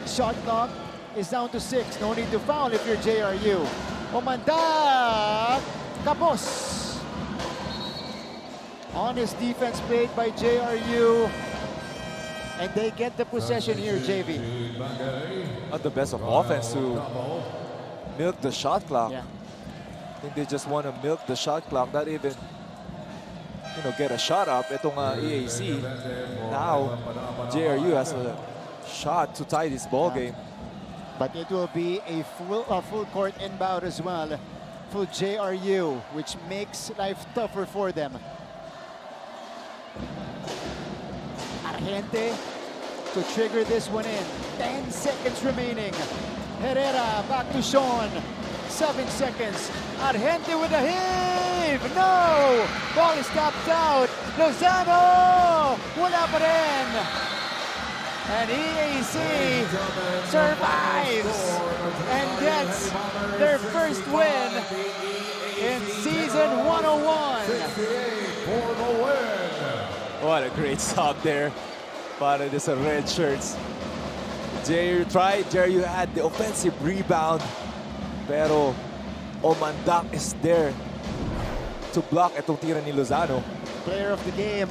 shot clock is down to 6. No need to foul if you're JRU. Omandak, Kapos. Honest defense played by JRU. And they get the possession here, JV. Not the best of offense to milk the shot clock. Yeah. I think they just want to milk the shot clock, not even, get a shot up. Itong EAC. Now, JRU has a shot to tie this ball game. But it will be a full court inbound as well for JRU, which makes life tougher for them. Argente to trigger this one in. 10 seconds remaining. Herrera back to Sean. 7 seconds. Argente with a heave. No! Ball is tapped out. Lozano! Wala pa rin. And EAC survives and gets their first win in season 101. What a great stop there. Para sa red shirts. JRU had the offensive rebound. Pero Omandak is there to block itong tira ni Lozano. Player of the game,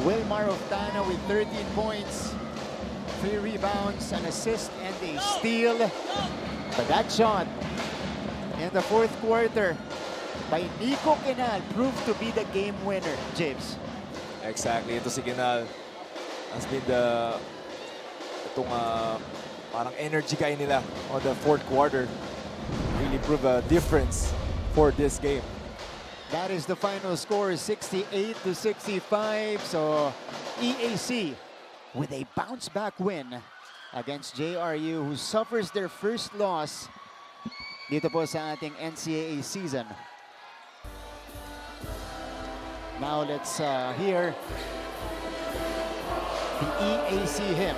Wilmar Oftana with 13 points, 3 rebounds, an assist, and a steal. But that shot in the fourth quarter by Nico Quinal proved to be the game winner, James. Exactly. Ito si Quinal has been itong parang energy guy nila on the fourth quarter. Really prove a difference for this game. That is the final score, 68-65. So EAC with a bounce-back win against JRU, who suffers their first loss dito po sa ating NCAA season. Now let's hear the EAC hymn.